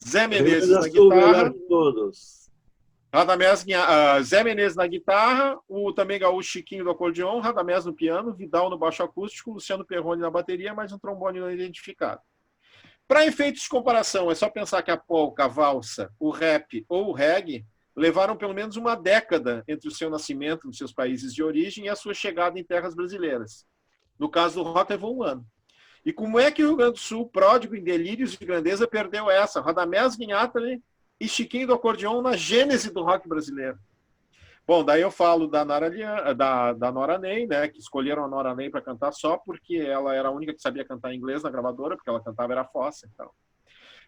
Zé Menezes na guitarra. Zé Menezes na guitarra, o também gaúcho Chiquinho do acordeon, Radamés no piano, Vidal no baixo acústico, Luciano Perrone na bateria, mais um trombone não identificado. Para efeitos de comparação, é só pensar que a polca, a valsa, o rap ou o reggae levaram pelo menos uma década entre o seu nascimento nos seus países de origem e a sua chegada em terras brasileiras. No caso do rock, levou um ano. E como é que o Rio Grande do Sul, pródigo em delírios de grandeza, perdeu essa? Radamés Inátali e Chiquinho do acordeon na gênese do rock brasileiro. Bom, daí eu falo da Nora Ney, né, que escolheram a Nora Ney para cantar só porque ela era a única que sabia cantar inglês na gravadora, porque ela cantava era fossa. Então.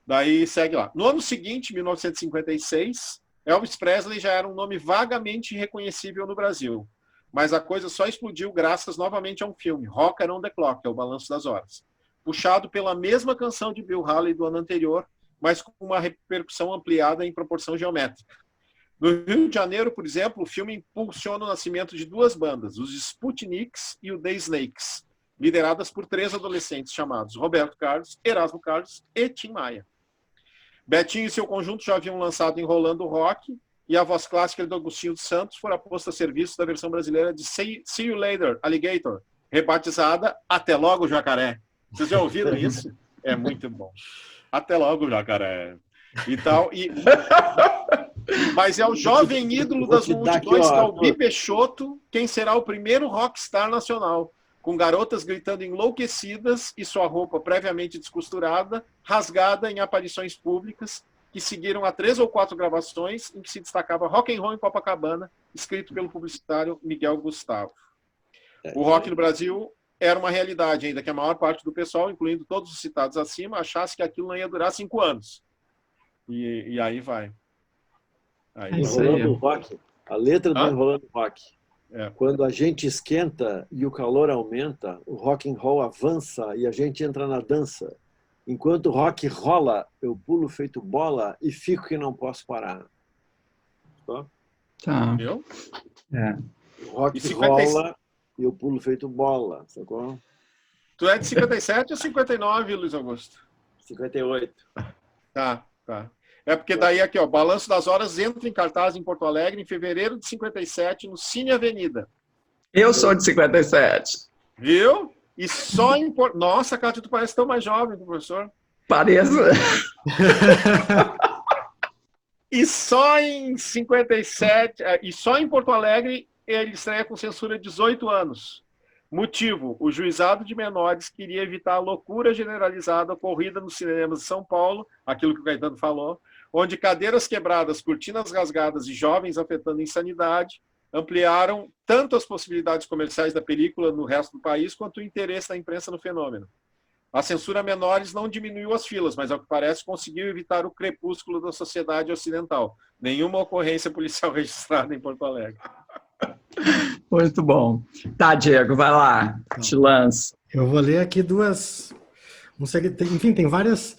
Daí segue lá. No ano seguinte, 1956, Elvis Presley já era um nome vagamente reconhecível no Brasil. Mas a coisa só explodiu graças novamente a um filme, Rock Around the Clock, que é o Balanço das Horas. Puxado pela mesma canção de Bill Haley do ano anterior, mas com uma repercussão ampliada em proporção geométrica. No Rio de Janeiro, por exemplo, o filme impulsiona o nascimento de duas bandas, os Sputniks e o The Snakes, lideradas por 3 adolescentes chamados Roberto Carlos, Erasmo Carlos e Tim Maia. Betinho e seu conjunto já haviam lançado Enrolando o Rock, e a voz clássica do Agostinho dos Santos fora posta a serviço da versão brasileira de See You Later, Alligator, rebatizada Até Logo, Jacaré. Vocês já ouviram isso? É muito bom. Até logo, Jacaré. E tal. Mas é o jovem ídolo das multidões, Calbi Peixoto, quem será o primeiro rockstar nacional, com garotas gritando enlouquecidas e sua roupa previamente descosturada, rasgada em aparições públicas, que seguiram a 3 ou 4 gravações em que se destacava Rock and Roll em Copacabana, escrito pelo publicitário Miguel Gustavo. O rock no Brasil era uma realidade, ainda que a maior parte do pessoal, incluindo todos os citados acima, achasse que aquilo não ia durar 5 anos. E aí vai. Aí Enrolando Rock, a letra do Enrolando Rock. É. Quando a gente esquenta e o calor aumenta, o rock and roll avança e a gente entra na dança. Enquanto o rock rola, eu pulo feito bola e fico que não posso parar. Tá. Viu? É. O rock rola e eu pulo feito bola, sacou? Tu é de 57 ou 59, Luiz Augusto? 58. Tá. É porque daí aqui, ó, Balanço das Horas entra em cartaz em Porto Alegre em fevereiro de 57 no Cine Avenida. Eu sou de 57. Viu? E só em... Nossa, Cátia, tu parece tão mais jovem, professor. Pareço. E só em 57, e só em Porto Alegre ele estreia com censura de 18 anos. Motivo: o juizado de menores queria evitar a loucura generalizada ocorrida nos cinemas de São Paulo, aquilo que o Caetano falou, onde cadeiras quebradas, cortinas rasgadas e jovens afetando insanidade ampliaram tanto as possibilidades comerciais da película no resto do país, quanto o interesse da imprensa no fenômeno. A censura a menores não diminuiu as filas, mas, ao que parece, conseguiu evitar o crepúsculo da sociedade ocidental. Nenhuma ocorrência policial registrada em Porto Alegre. Muito bom. Tá, Diego, vai lá. Te lança. Eu vou ler aqui Enfim, tem várias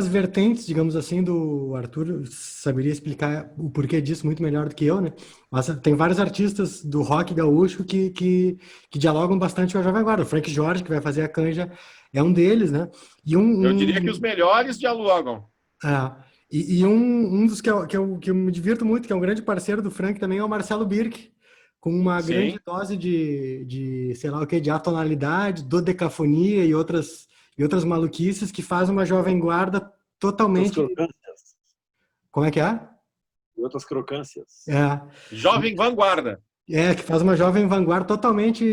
vertentes, digamos assim, do Arthur saberia explicar o porquê disso muito melhor do que eu, né? Mas tem vários artistas do rock gaúcho que dialogam bastante com a Jovem Guarda. O Frank Jorge, que vai fazer a Canja, é um deles, né? Eu diria que os melhores dialogam. Um dos que eu me divirto muito, que é um grande parceiro do Frank também, é o Marcelo Birk, com uma grande dose de sei lá o que, de atonalidade, dodecafonia e outras maluquices que faz uma Jovem Guarda totalmente... Como é que é? E outras crocâncias. Jovem Vanguarda. Que faz uma Jovem Vanguarda totalmente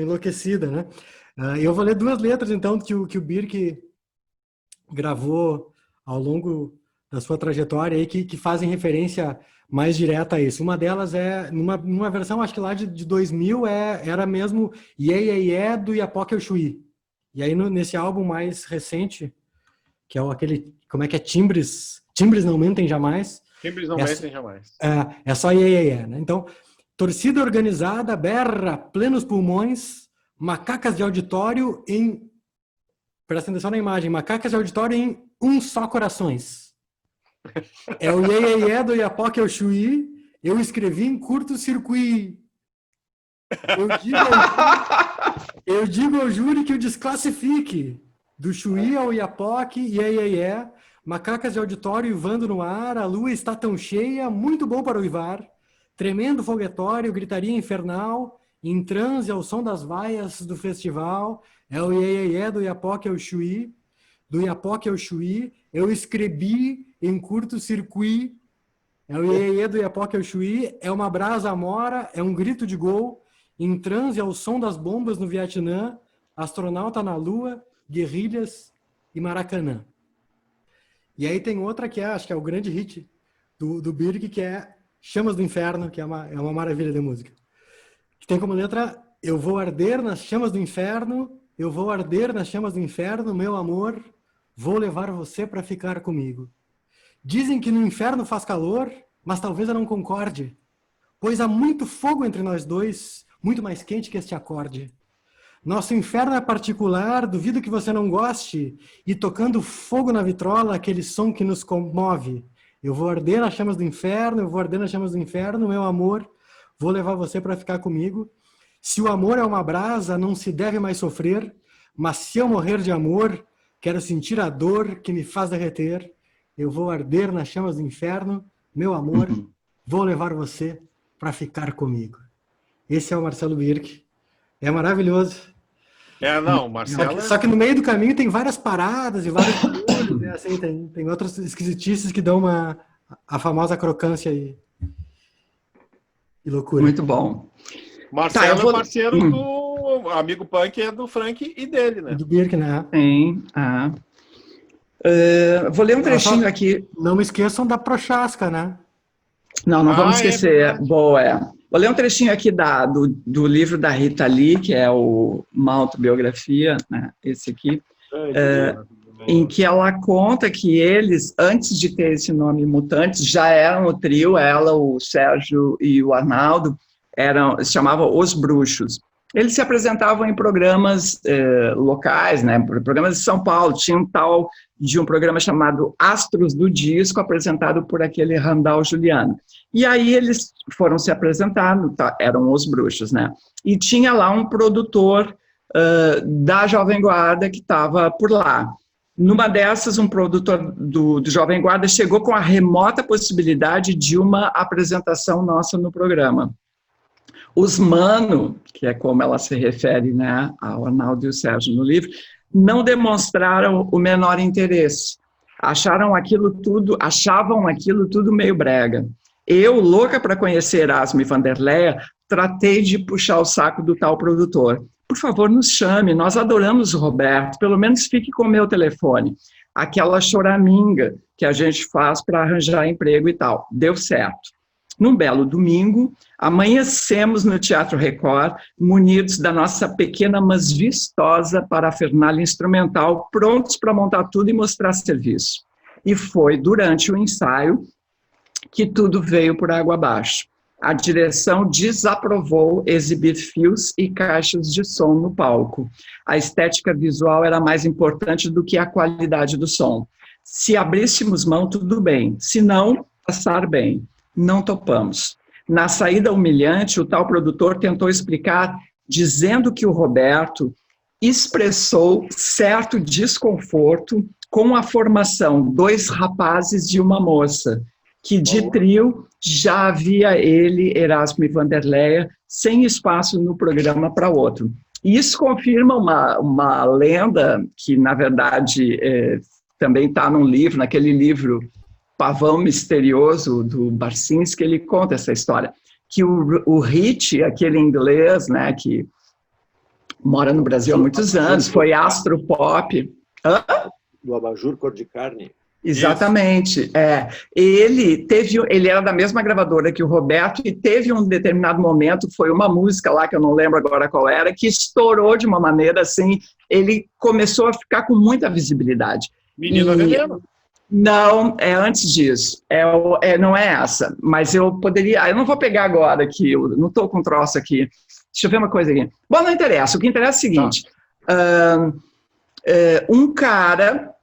enlouquecida, né? Eu vou ler duas letras, então, que o Birk gravou ao longo da sua trajetória aí, que fazem referência mais direta a isso. Uma delas é, numa versão, acho que lá de 2000, era mesmo Iê, do Iapoque ao Chuí. E aí, nesse álbum mais recente, que é aquele, como é que é? Timbres não mentem jamais. Timbres não mentem jamais. É só Iê, né? Então, torcida organizada, berra, plenos pulmões, macacas de auditório em... Presta atenção na imagem. Macacas de auditório em um só corações. É o Iê do Iapoque ao Chuí. Eu escrevi em curto-circuito. Eu digo ao júri que o desclassifique. Do Chuí ao Iapoque, Iê. Macacas de auditório uivando no ar. A lua está tão cheia, muito bom para uivar. Tremendo foguetório, gritaria infernal. Em transe ao som das vaias do festival. É o Iê do Iapoque ao Chuí. Do Iapoque ao Chuí. Eu escrevi em curto-circuito. É o Iê do Iapoque ao Chuí. É uma brasa amora. É um grito de gol. Em transe ao som das bombas no Vietnã. Astronauta na Lua. Guerrilhas e Maracanã. E aí tem outra que acho que é o grande hit do Birk, que é Chamas do Inferno, que é uma maravilha de música. Que tem como letra: eu vou arder nas chamas do inferno, eu vou arder nas chamas do inferno, meu amor, vou levar você para ficar comigo. Dizem que no inferno faz calor, mas talvez eu não concorde, pois há muito fogo entre nós dois, muito mais quente que este acorde. Nosso inferno é particular, duvido que você não goste, e tocando fogo na vitrola, aquele som que nos comove. Eu vou arder nas chamas do inferno, eu vou arder nas chamas do inferno, meu amor, vou levar você para ficar comigo. Se o amor é uma brasa, não se deve mais sofrer, mas se eu morrer de amor, quero sentir a dor que me faz derreter. Eu vou arder nas chamas do inferno, meu amor, vou levar você para ficar comigo. Esse é o Marcelo Birk. É maravilhoso. Marcelo... Só que no meio do caminho tem várias paradas e vários barulhos, né? Assim, tem outras esquisitices que dão a famosa crocância e loucura. Muito bom. Marcelo é parceiro do amigo punk, é do Frank e dele, né? Do Birk, né? Sim. Vou ler um trechinho aqui. Não me esqueçam da Prochaska, né? Não vamos esquecer. Boa, Vou ler um trechinho aqui do livro da Rita Lee, que é uma autobiografia, né? Esse aqui, em que ela conta que eles, antes de ter esse nome Mutantes, já eram o trio, ela, o Sérgio e o Arnaldo, se chamavam Os Bruxos. Eles se apresentavam em programas locais, né? Programas de São Paulo. Tinha um tal de um programa chamado Astros do Disco, apresentado por aquele Randall Juliano. E aí eles foram se apresentar, eram Os Bruxos, né? E tinha lá um produtor da Jovem Guarda que estava por lá. Numa dessas, um produtor do Jovem Guarda chegou com a remota possibilidade de uma apresentação nossa no programa. Os Mano, que é como ela se refere, né, ao Arnaldo e o Sérgio no livro, não demonstraram o menor interesse. Achavam aquilo tudo meio brega. Eu, louca para conhecer Erasmo e Vanderleia, tratei de puxar o saco do tal produtor. Por favor, nos chame, nós adoramos o Roberto, pelo menos fique com o meu telefone. Aquela choraminga que a gente faz para arranjar emprego e tal. Deu certo. Num belo domingo, amanhecemos no Teatro Record, munidos da nossa pequena, mas vistosa parafernália instrumental, prontos para montar tudo e mostrar serviço. E foi durante o ensaio que tudo veio por água abaixo. A direção desaprovou exibir fios e caixas de som no palco. A estética visual era mais importante do que a qualidade do som. Se abríssemos mão, tudo bem. Se não, passar bem. Não topamos. Na saída humilhante, o tal produtor tentou explicar, dizendo que o Roberto expressou certo desconforto com a formação 2 rapazes e uma moça, que de trio já havia ele, Erasmo e Vanderleia, sem espaço no programa para outro. E isso confirma uma lenda que, na verdade, também está num livro, naquele livro Pavão Misterioso, do Barcinski, ele conta essa história, que o Ritchie, aquele inglês, né, que mora no Brasil há muitos anos, foi astropop. Hã? Do abajur cor de carne. Exatamente. Ele era da mesma gravadora que o Roberto e teve um determinado momento, foi uma música lá, que eu não lembro agora qual era, que estourou de uma maneira assim, ele começou a ficar com muita visibilidade. Menina Veneno. Não, é antes disso. Não é essa, mas eu poderia... eu não vou pegar agora aqui, eu não estou com troço aqui. Deixa eu ver uma coisa aqui. Bom, não interessa. O que interessa é o seguinte. Um cara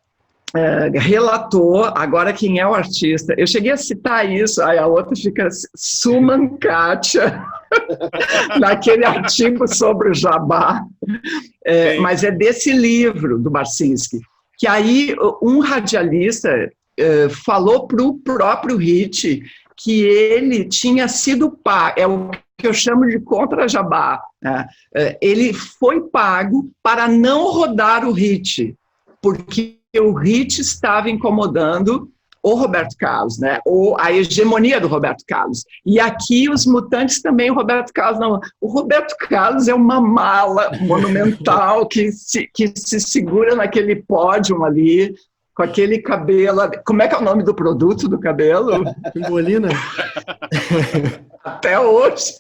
relatou, agora quem é o artista, eu cheguei a citar isso, aí a outra fica Suman Katia, naquele artigo sobre o Jabá, mas é desse livro do Barcinski, que aí um radialista falou para o próprio Ritchie que ele tinha sido pago, é o que eu chamo de contra-Jabá, né? Ele foi pago para não rodar o Ritchie, porque o Ritchie estava incomodando o Roberto Carlos, né? Ou a hegemonia do Roberto Carlos. E aqui os Mutantes também, o Roberto Carlos não. O Roberto Carlos é uma mala monumental que se segura naquele pódio ali, com aquele cabelo. Como é que é o nome do produto do cabelo? Pimbolina. Até hoje.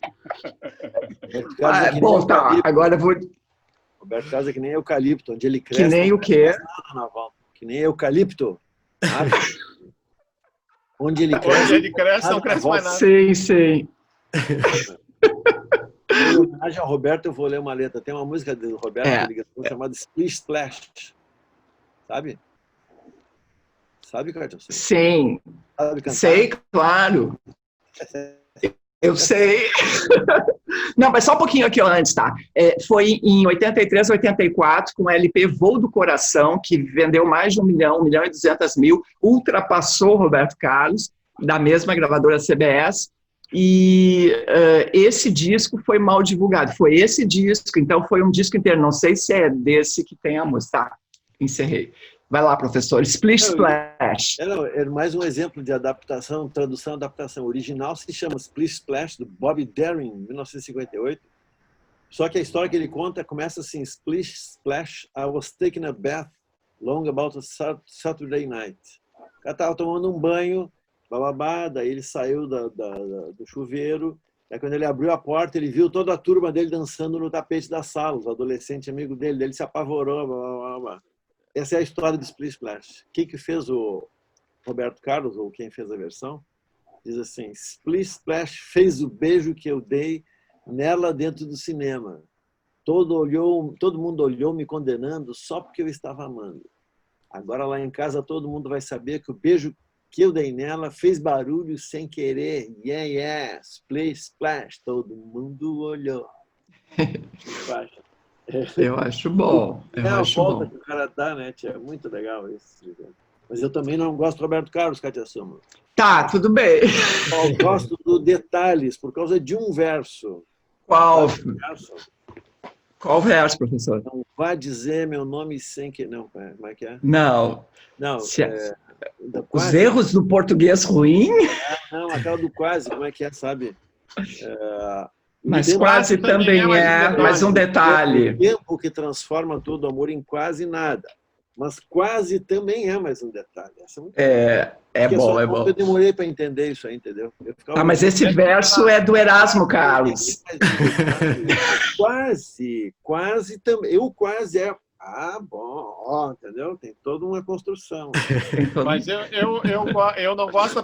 Bom, tá, agora eu vou... Roberto Carlos é que nem eucalipto, onde ele cresce. Que nem o quê? Que nem eucalipto. Onde ele cresce, não cresce mais nada. Sei. Em homenagem ao Roberto, eu vou ler uma letra. Tem uma música do Roberto chamada Splish Splash. Sabe? Sabe, Cátia? Sim. Sabe cantar? Sei, claro. Eu sei. Não, mas só um pouquinho aqui antes, tá? Foi em 83, 84, com o LP Voo do Coração, que vendeu mais de 1 milhão e 200 mil, ultrapassou o Roberto Carlos, da mesma gravadora CBS, e esse disco foi mal divulgado. Foi esse disco, então foi um disco inteiro. Não sei se é desse que tem a música. Tá, encerrei. Vai lá, professor. Splish Splash. É mais um exemplo de adaptação, tradução, adaptação. O original se chama Splish Splash, do Bobby Darin, 1958. Só que a história que ele conta começa assim: Splish Splash, I was taking a bath long about a Saturday night. O cara estava tomando um banho, bababá, daí ele saiu do chuveiro. Aí quando ele abriu a porta, ele viu toda a turma dele dançando no tapete da sala, os adolescentes amigos dele. Ele se apavorou, bababá. Essa é a história do Splish Splash. Quem que fez o Roberto Carlos, ou quem fez a versão, diz assim: Splish Splash fez o beijo que eu dei nela dentro do cinema. Todo mundo olhou me condenando só porque eu estava amando. Agora lá em casa todo mundo vai saber que o beijo que eu dei nela fez barulho sem querer. Yeah, Splish Splash. Todo mundo olhou. Eu acho bom. A volta que o cara dá, né, tia? É muito legal isso. Mas eu também não gosto do Roberto Carlos, Cátia Suma. Tá, tudo bem. Eu gosto do Detalhes, por causa de um verso. Qual verso, professor? Não vá dizer meu nome sem que... Não, como é que é? Não. Os erros do português ruim? Não, aquela do quase, como é que é, sabe? Mas quase também é, mas um detalhe. O tempo que transforma todo amor em quase nada. Mas quase também é mais um detalhe. É bom. Eu demorei para entender isso aí, entendeu? Mas esse verso é do Erasmo Carlos. Quase também. Eu quase é Ah, bom, ó, entendeu? Tem toda uma construção. Mas eu não gosto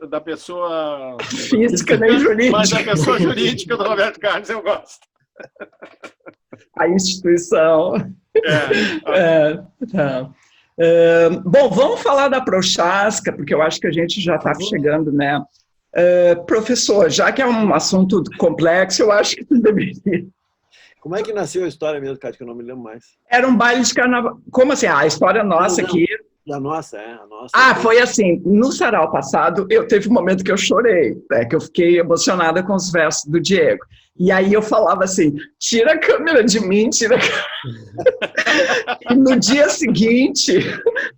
da pessoa Física nem jurídica. Mas da pessoa jurídica do Roberto Carlos eu gosto. A instituição. Tá. Bom, vamos falar da Prochaska, porque eu acho que a gente já está chegando, né? Professor, já que é um assunto complexo, eu acho que deveria. Como é que nasceu a história mesmo, Cátia, que eu não me lembro mais? Era um baile de carnaval. Como assim? A história nossa aqui. A nossa, a nossa. Foi assim, no sarau passado, teve um momento que eu chorei, né, que eu fiquei emocionada com os versos do Diego. E aí eu falava assim, tira a câmera de mim, tira a câmera. E no dia seguinte,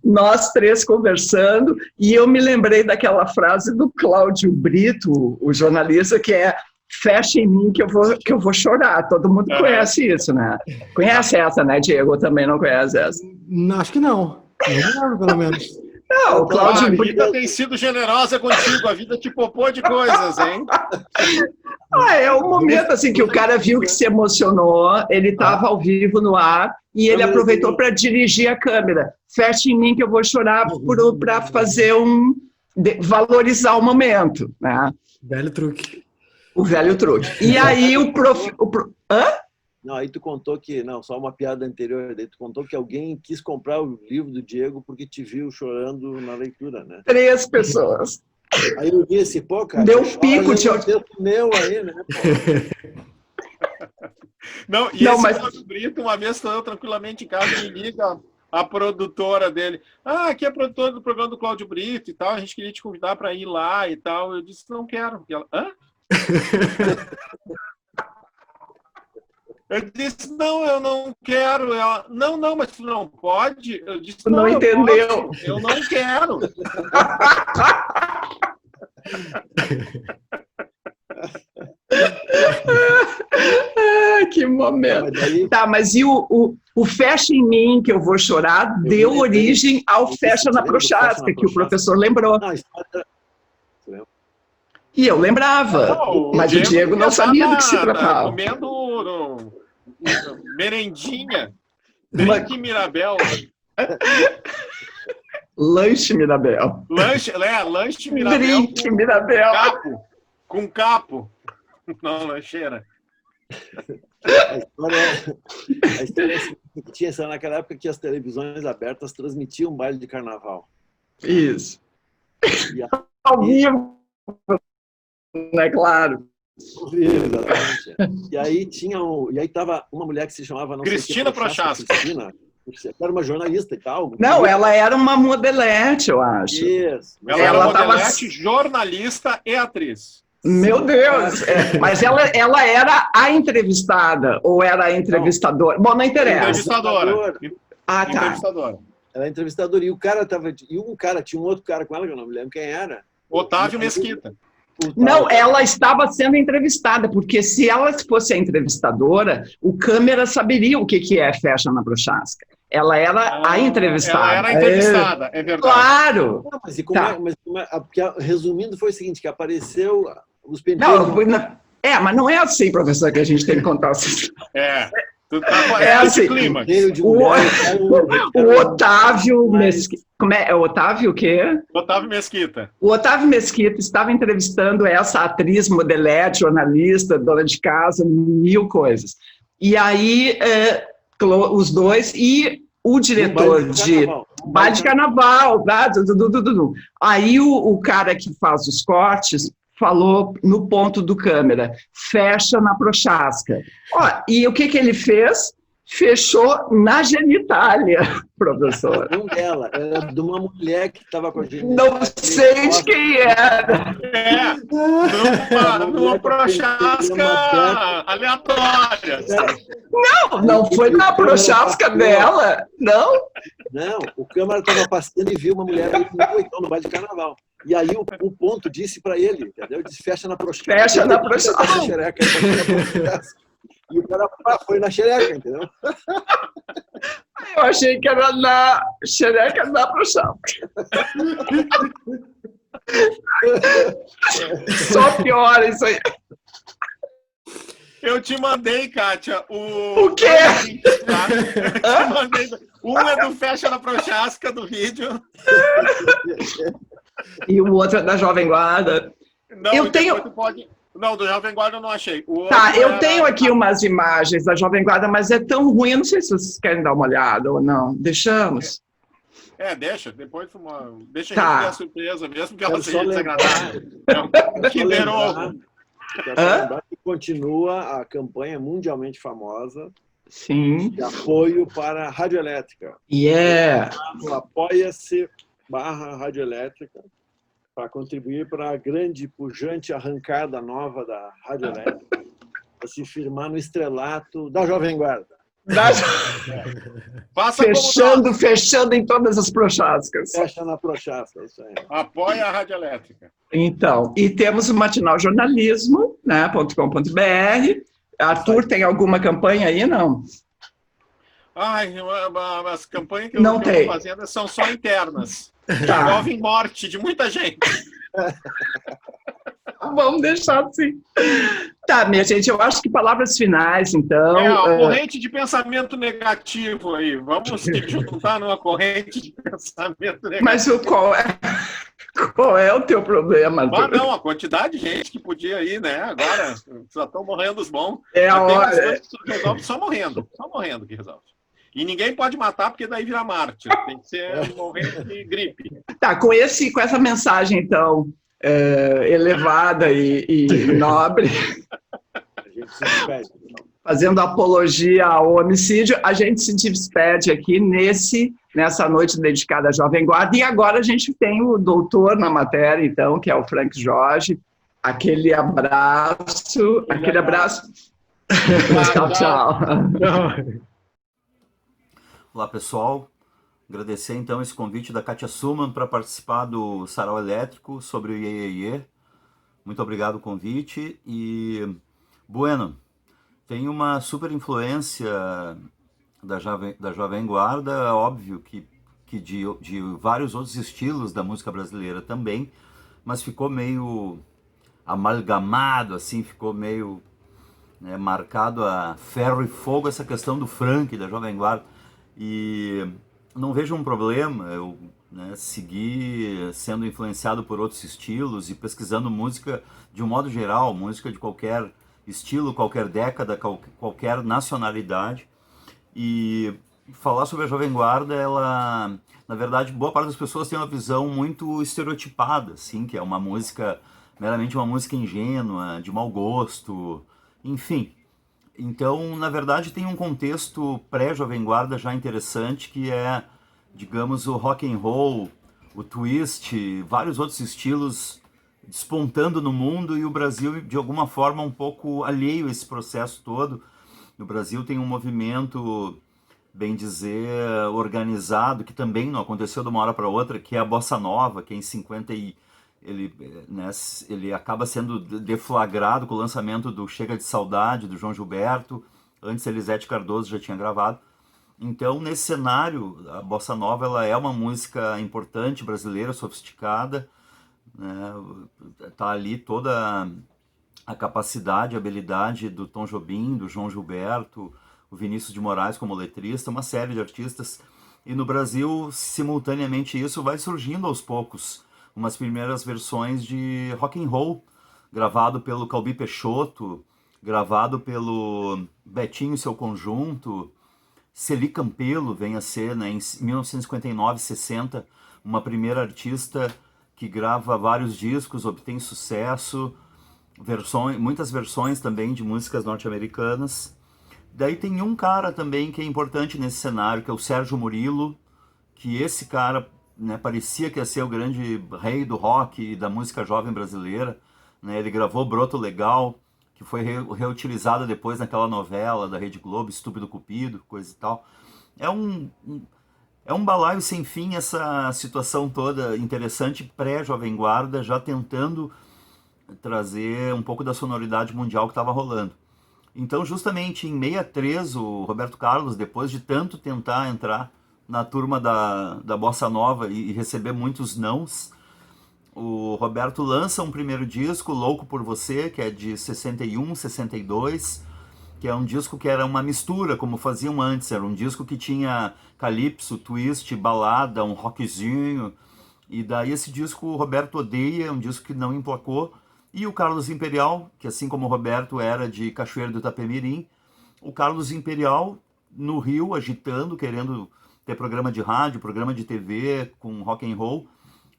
nós três conversando, e eu me lembrei daquela frase do Cláudio Brito, o jornalista, que é: fecha em mim que eu vou chorar. Todo mundo conhece isso, né? Conhece essa, né, Diego? Eu também não conhece essa. Acho que não. Não, pelo menos. Não, o Cláudio A vida tem sido generosa contigo, a vida te poupou de coisas, hein? É um momento assim que o cara viu que se emocionou, ele estava ao vivo no ar e ele aproveitou para dirigir a câmera. Fecha em mim que eu vou chorar para fazer valorizar o momento, né? Velho truque. O velho truque. E aí Hã? Não, aí tu contou que, não, só uma piada anterior, daí tu contou que alguém quis comprar o livro do Diego porque te viu chorando na leitura, né? 3 pessoas. Aí eu disse, pô, cara, Deu pico de meu aí, né, pô? Não, Cláudio Brito, uma vez estou eu tranquilamente em casa, me liga a produtora dele. Aqui é a produtora do programa do Cláudio Brito e tal, a gente queria te convidar para ir lá e tal. Eu disse, não quero. E ela, Eu disse, não, eu não quero. Ela, não, mas tu não pode? Eu disse, não entendeu. Eu não quero. Que momento. Tá, mas e o Fecha em Mim, que eu vou chorar, deu origem ao Fecha na Prochaska, que o professor lembrou. E eu lembrava, mas o Diego não sabia do que se tratava. Comendo merendinha, drink Mirabel. Lanche Mirabel. Lanche Mirabel. Drink Mirabel. Com capo. Não, lancheira. A história é que tinha naquela época que as televisões abertas transmitiam um baile de carnaval. Isso. Ao vivo, né, claro. Exatamente. E aí tava uma mulher que se chamava Cristina Prochaska. Era uma jornalista e tal. Não, ela era uma modelete, eu acho. Isso. Ela era modelete, jornalista e atriz. Meu Deus! Mas ela era a entrevistada ou era a entrevistadora? Bom, não interessa. Entrevistadora. Tá. Entrevistadora. Ela é entrevistadora. E o cara tinha um outro cara com ela, que eu não me lembro quem era. Otávio Mesquita. Não, ela estava sendo entrevistada, porque se ela fosse a entrevistadora, o câmera saberia o que é Fecha na Prochaska. Ela era a entrevistada. Ela era a entrevistada, é verdade. Claro! Não, mas porque, resumindo, foi o seguinte, que apareceu os penteiros... Mas não é assim, professor, que a gente tem que contar essa história. É assim, clima. O Otávio Mesquita. Como é? É o Otávio o quê? Otávio Mesquita. O Otávio Mesquita estava entrevistando essa atriz, modelete, jornalista, dona de casa, 1000 coisas. E aí, os dois, e o diretor de baile de carnaval. Aí o cara que faz os cortes falou no ponto do câmera, fecha na Prochaska. E o que ele fez? Fechou na genitália, professor. Não dela, era de uma mulher que estava com a genitália. Não sei de quem era. Numa Prochaska aleatória. Não foi na Prochaska dela, não? Não, o câmera estava passando e viu uma mulher no baile de carnaval. E aí o ponto disse para ele, entendeu? Disse, fecha na Prochaska. Fecha na Prochaska. E o cara foi na xereca, entendeu? Eu achei que era na xereca da Prochaska. Só piora isso aí. Eu te mandei, Kátia, o... O quê? Tá? Eu te mandei. Um é do Fecha na Prochasca, do vídeo. E o outro é da Jovem Guarda. Não, Eu tenho... tu pode... Não, do Jovem Guarda eu não achei. Tá, eu tenho aqui umas imagens da Jovem Guarda, mas é tão ruim, eu não sei se vocês querem dar uma olhada ou não. Deixamos? Deixa, depois deixa Tá. a gente ter a surpresa, mesmo que ela Quero só seja lembrar- desagradável. É um Kinder Ovo. Quero só lembrar que continua a campanha mundialmente famosa Sim. de apoio para a Radioelétrica. Yeah. Apoia-se/Radioelétrica para contribuir para a grande, pujante arrancada nova da Radioelétrica, para se firmar no estrelato da Jovem Guarda. Faça como Fechando em todas as prochascas. Fecha na Prochasca, isso aí. apoia a Radioelétrica. Então, e temos o matinaljornalismo, né, .com.br. Arthur, tem alguma campanha aí, não? Ai, as campanhas que Não eu tem. estou fazendo são só internas. Tá. Envolvem morte de muita gente. Vamos deixar assim. Tá, minha gente, eu acho que palavras finais, então. Uma corrente de pensamento negativo aí. Vamos se juntar numa corrente de pensamento negativo. Mas qual é o teu problema, Ah, Arthur? não, a quantidade de gente que podia ir, né? Agora só estão morrendo os bons. É a Mas tem umas hora. coisas que resolve só morrendo que resolve. E ninguém pode matar porque daí vira mártir. Tem que ser morrendo de gripe. Tá, com essa mensagem, então, elevada e nobre, A gente se despede. fazendo apologia ao homicídio, a gente se despede aqui nessa noite dedicada à Jovem Guarda. E agora a gente tem o doutor na matéria, então, que é o Frank Jorge. Aquele abraço. Tchau, tchau. Olá, pessoal. Agradecer, então, esse convite da Kátia Suman para participar do Sarau Elétrico sobre o Iê. Muito obrigado o convite. E, bueno, tem uma super influência da Jovem Guarda, óbvio que de vários outros estilos da música brasileira também, mas ficou meio amalgamado, assim, ficou meio marcado a ferro e fogo essa questão do funk, da Jovem Guarda. E não vejo um problema eu seguir sendo influenciado por outros estilos e pesquisando música de um modo geral, música de qualquer estilo, qualquer década, qualquer nacionalidade. E falar sobre a Jovem Guarda, ela, na verdade, boa parte das pessoas tem uma visão muito estereotipada, assim, que é uma música, meramente uma música ingênua, de mau gosto, enfim. Então, na verdade, tem um contexto pré-Jovem Guarda já interessante, que é, digamos, o rock and roll, o twist, vários outros estilos despontando no mundo, e o Brasil, de alguma forma, um pouco alheio a esse processo todo. No Brasil tem um movimento, bem dizer, organizado, que também não aconteceu de uma hora para outra, que é a Bossa Nova, que é em 50 ele acaba sendo deflagrado com o lançamento do Chega de Saudade, do João Gilberto. Antes Elisete Cardoso já tinha gravado. Então, nesse cenário, a Bossa Nova ela é uma música importante, brasileira, sofisticada, né? Tá ali toda a capacidade, a habilidade do Tom Jobim, do João Gilberto, o Vinícius de Moraes como letrista, uma série de artistas. E no Brasil, simultaneamente isso vai surgindo aos poucos umas primeiras versões de rock and roll, gravado pelo Calbi Peixoto, gravado pelo Betinho e seu conjunto. Celi Campelo vem a ser, né, em 1959, 60, uma primeira artista que grava vários discos, obtém sucesso, muitas versões também de músicas norte-americanas. Daí tem um cara também que é importante nesse cenário, que é o Sérgio Murilo, que esse cara, né, parecia que ia ser o grande rei do rock e da música jovem brasileira, né? Ele gravou Broto Legal, que foi reutilizada depois naquela novela da Rede Globo, Estúpido Cupido, coisa e tal. É um balaio sem fim essa situação toda interessante pré-Jovem Guarda, já tentando trazer um pouco da sonoridade mundial que estava rolando. Então, justamente em 63, o Roberto Carlos, depois de tanto tentar entrar na turma da Bossa Nova e receber muitos nãos, o Roberto lança um primeiro disco, Louco por Você, que é de 61, 62, que é um disco que era uma mistura, como faziam antes. Era um disco que tinha calypso, twist, balada, um rockzinho. E daí esse disco o Roberto odeia, é um disco que não emplacou. E o Carlos Imperial, que assim como o Roberto era de Cachoeiro do Itapemirim, o Carlos Imperial no Rio, agitando, querendo ter programa de rádio, programa de TV com rock and roll.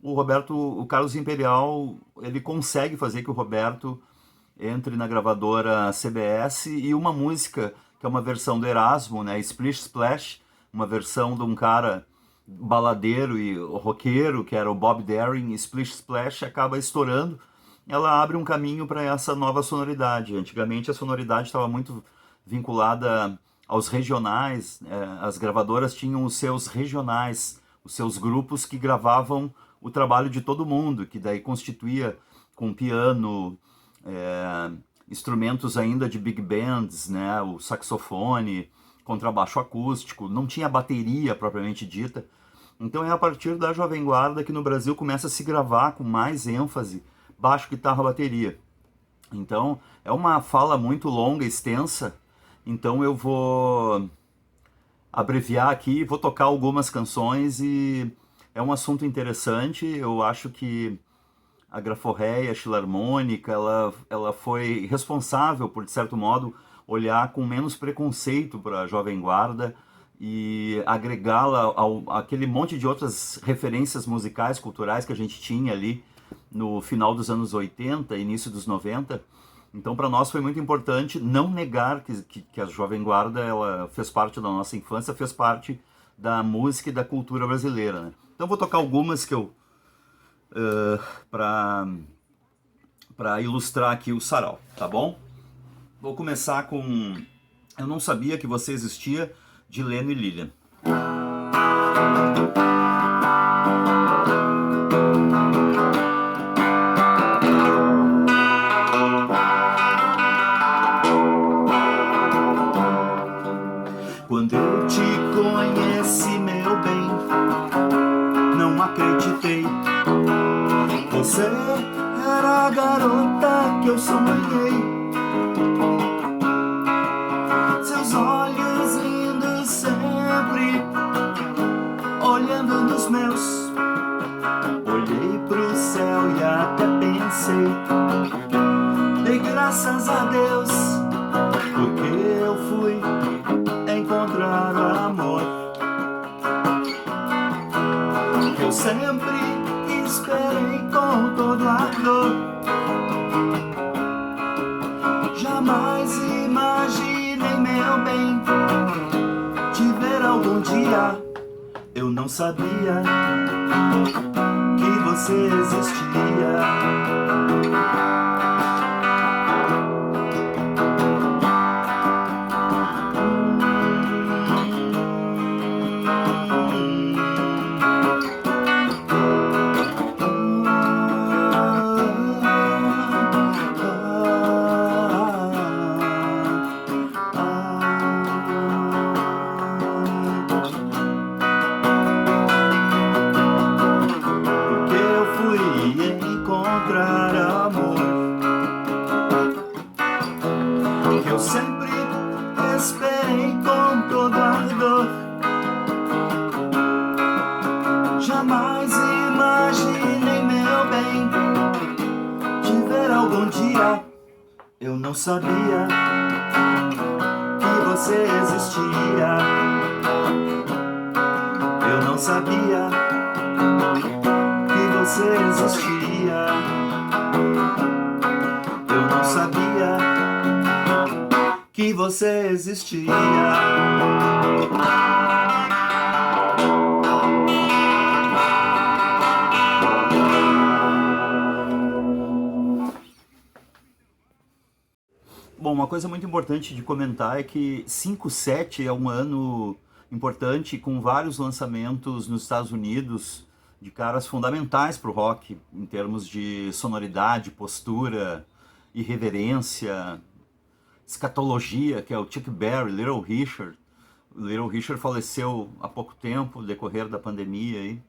O Carlos Imperial, ele consegue fazer que o Roberto entre na gravadora CBS, e uma música que é uma versão do Erasmo, né, Splish Splash, uma versão de um cara baladeiro e roqueiro, que era o Bob Darin. Splish Splash acaba estourando. Ela abre um caminho para essa nova sonoridade. Antigamente a sonoridade estava muito vinculada aos regionais, as gravadoras tinham os seus regionais, os seus grupos que gravavam o trabalho de todo mundo, que daí constituía com piano, instrumentos ainda de big bands, né, o saxofone, contrabaixo acústico, não tinha bateria propriamente dita. Então é a partir da Jovem Guarda que no Brasil começa a se gravar com mais ênfase baixo, guitarra, bateria. Então é uma fala muito longa, extensa, então eu vou abreviar aqui, vou tocar algumas canções, e é um assunto interessante. Eu acho que a Graforreia, a Filarmônica, ela foi responsável por, de certo modo, olhar com menos preconceito para a Jovem Guarda e agregá-la àquele monte de outras referências musicais, culturais que a gente tinha ali no final dos anos 80, início dos 90. Então, para nós foi muito importante não negar que a Jovem Guarda ela fez parte da nossa infância, fez parte da música e da cultura brasileira, né? Então, vou tocar algumas que eu para ilustrar aqui o sarau, tá bom? Vou começar com Eu Não Sabia Que Você Existia, de Leno e Lilian. Quando eu te conheci, meu bem, não acreditei. Você era a garota que eu sonhei. Seus olhos lindos sempre olhando nos meus. Olhei pro céu e até pensei, dei graças a Deus, porque eu fui encontrar o amor que eu sempre esperei com todo ardor. Jamais imaginei, meu bem, te ver algum dia. Eu não sabia que você existia. Jamais imaginei, meu bem, te ver algum dia. Eu não sabia que você existia. Eu não sabia que você existia. Eu não sabia que você existia. Bom, uma coisa muito importante de comentar é que 5/7 é um ano importante, com vários lançamentos nos Estados Unidos de caras fundamentais para o rock, em termos de sonoridade, postura, irreverência, escatologia, que é o Chuck Berry, Little Richard. O Little Richard faleceu há pouco tempo, no decorrer da pandemia aí.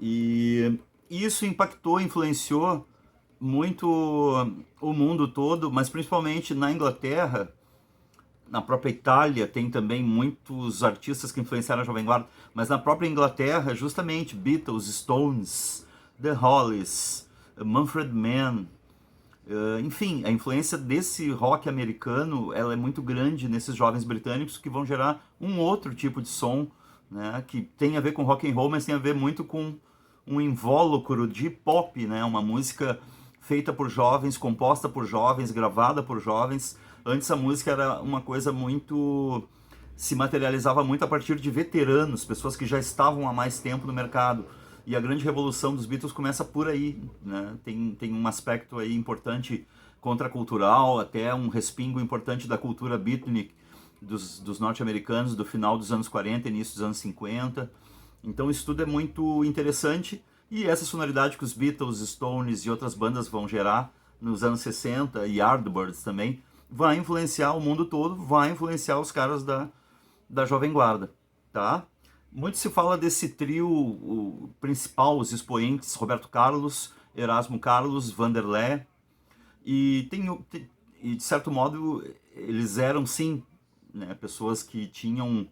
E isso impactou, influenciou muito o mundo todo, mas principalmente na Inglaterra, na própria Itália tem também muitos artistas que influenciaram a Jovem Guarda, mas na própria Inglaterra, justamente, Beatles, Stones, The Hollies, Manfred Mann, enfim, a influência desse rock americano, ela é muito grande nesses jovens britânicos que vão gerar um outro tipo de som, né, que tem a ver com rock and roll, mas tem a ver muito com um invólucro de pop, né, uma música feita por jovens, composta por jovens, gravada por jovens. Antes a música era uma coisa muito... se materializava muito a partir de veteranos, pessoas que já estavam há mais tempo no mercado. E a grande revolução dos Beatles começa por aí, né? Tem um aspecto aí importante contracultural, até um respingo importante da cultura beatnik dos norte-americanos do final dos anos 40, início dos anos 50. Então isso tudo é muito interessante, e essa sonoridade que os Beatles, Stones e outras bandas vão gerar nos anos 60, e Yardbirds também, vai influenciar o mundo todo, vai influenciar os caras da Jovem Guarda, tá? Muito se fala desse trio o principal, os expoentes, Roberto Carlos, Erasmo Carlos, Vanderlei, e de certo modo eles eram sim, né, pessoas que tinham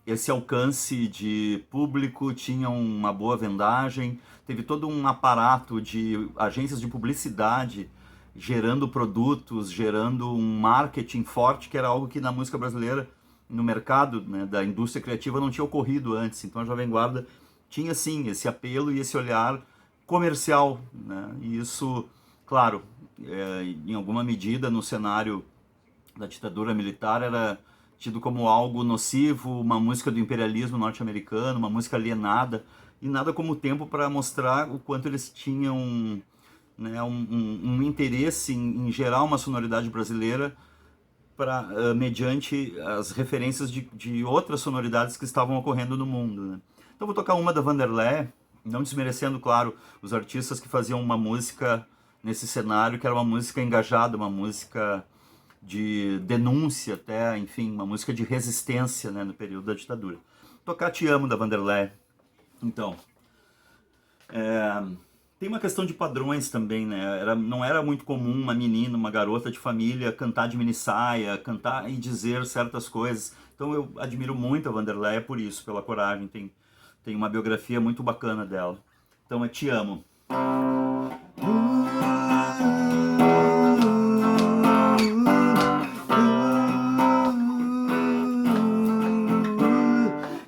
esse alcance de público, tinham uma boa vendagem, teve todo um aparato de agências de publicidade gerando produtos, gerando um marketing forte, que era algo que na música brasileira, no mercado, né, da indústria criativa, não tinha ocorrido antes. Então a Jovem Guarda tinha sim esse apelo e esse olhar comercial, né? E isso, claro, em alguma medida no cenário da ditadura militar era tido como algo nocivo, uma música do imperialismo norte-americano, uma música alienada, e nada como tempo para mostrar o quanto eles tinham, né, um interesse em gerar uma sonoridade brasileira mediante as referências de outras sonoridades que estavam ocorrendo no mundo, né? Então vou tocar uma da Vanderlei, não desmerecendo, claro, os artistas que faziam uma música nesse cenário, que era uma música engajada, uma música de denúncia até, enfim, uma música de resistência, né, no período da ditadura. Vou tocar Te Amo, da Vanderlei. Então, tem uma questão de padrões também, né? Não era muito comum uma menina, uma garota de família cantar de minissaia, cantar e dizer certas coisas. Então eu admiro muito a Vanderlei por isso, pela coragem. Tem uma biografia muito bacana dela. Então é Te Amo.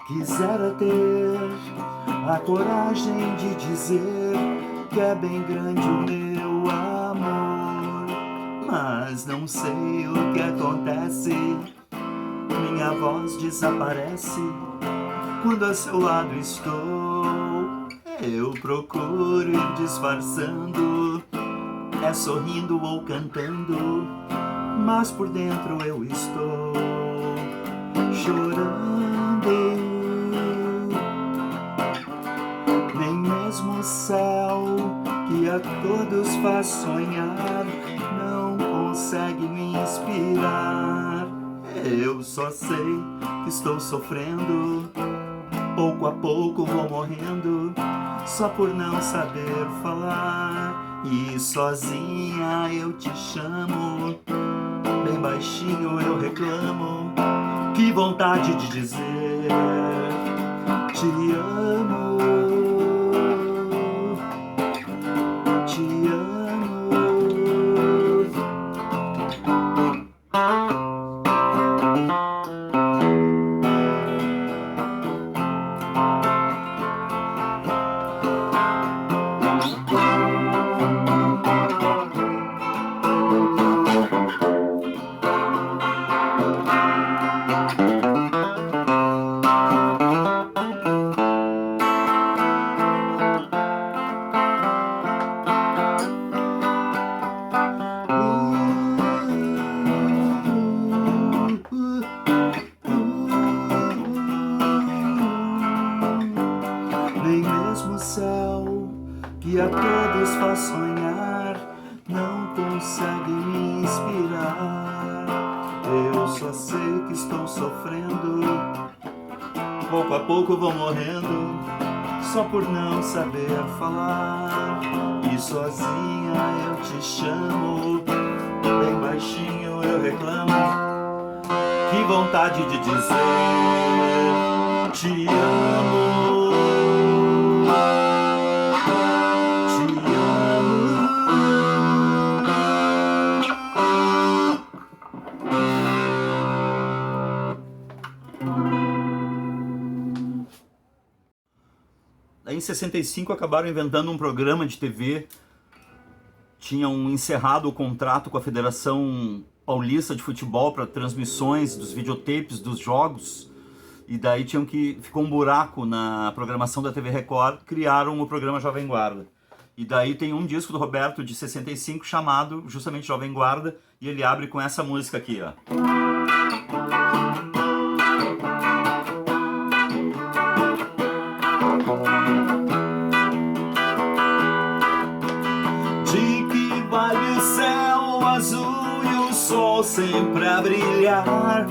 Quisera ter a coragem de dizer que é bem grande o meu amor, mas não sei o que acontece, minha voz desaparece quando a seu lado estou. Eu procuro ir disfarçando, é sorrindo ou cantando, mas por dentro eu estou chorando. Nem mesmo o céu, que a todos faz sonhar, não consegue me inspirar. Eu só sei que estou sofrendo, pouco a pouco vou morrendo, só por não saber falar. E sozinha eu te chamo, bem baixinho eu reclamo, que vontade de dizer te amo. Nem mesmo o céu, que a todos faz sonhar, não consegue me inspirar. Eu só sei que estou sofrendo, pouco a pouco vou morrendo, só por não saber falar. E sozinha eu te chamo, bem baixinho eu reclamo, Que vontade de dizer te amo, te amo. Aí, em 65 acabaram inventando um programa de TV, tinham encerrado o contrato com a Federação Paulista de Futebol para transmissões dos videotapes dos jogos, e daí ficou um buraco na programação da TV Record, criaram o programa Jovem Guarda. E daí tem um disco do Roberto de 65 chamado justamente Jovem Guarda, e ele abre com essa música aqui, ó. De que vale o céu azul e o sol sempre a brilhar?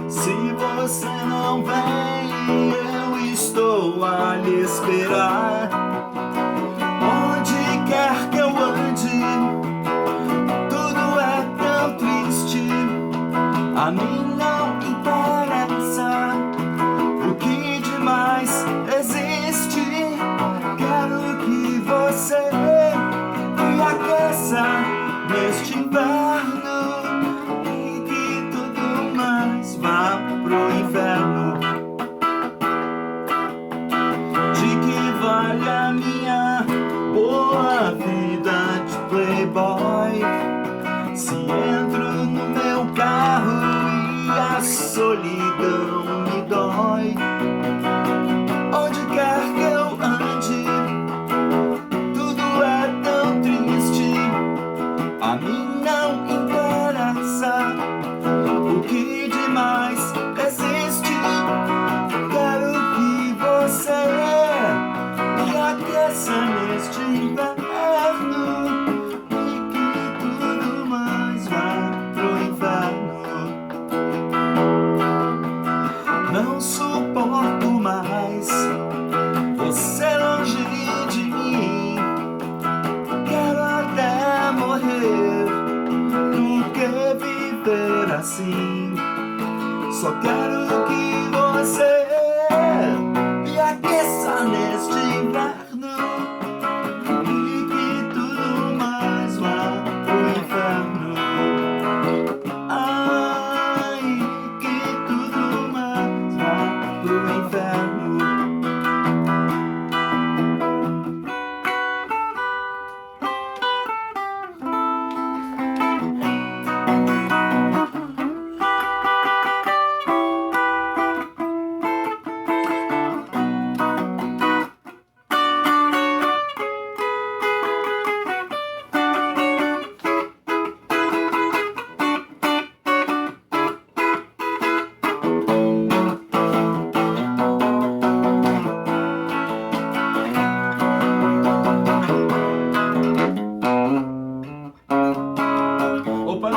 Se você não vem, eu estou a lhe esperar. Onde quer que eu ande, tudo é tão triste. A mim não interessa o que demais existe. Quero que você me aqueça neste inverno e que tudo mais vá pro inferno. De que vale a minha boa vida de playboy se entro no meu carro e a solidão me dói? Onde quer que eu ande, tudo é tão triste. A mim não interessa o que demais existe. Quero que você me aqueça neste inverno e que tudo mais vá pro inferno. Não suporto mais você longe de mim. Quero até morrer do que viver assim. Só quero que você me aqueça neste inverno e que tudo mais vá pro inferno. Ai, que tudo mais vá pro inferno. Opa!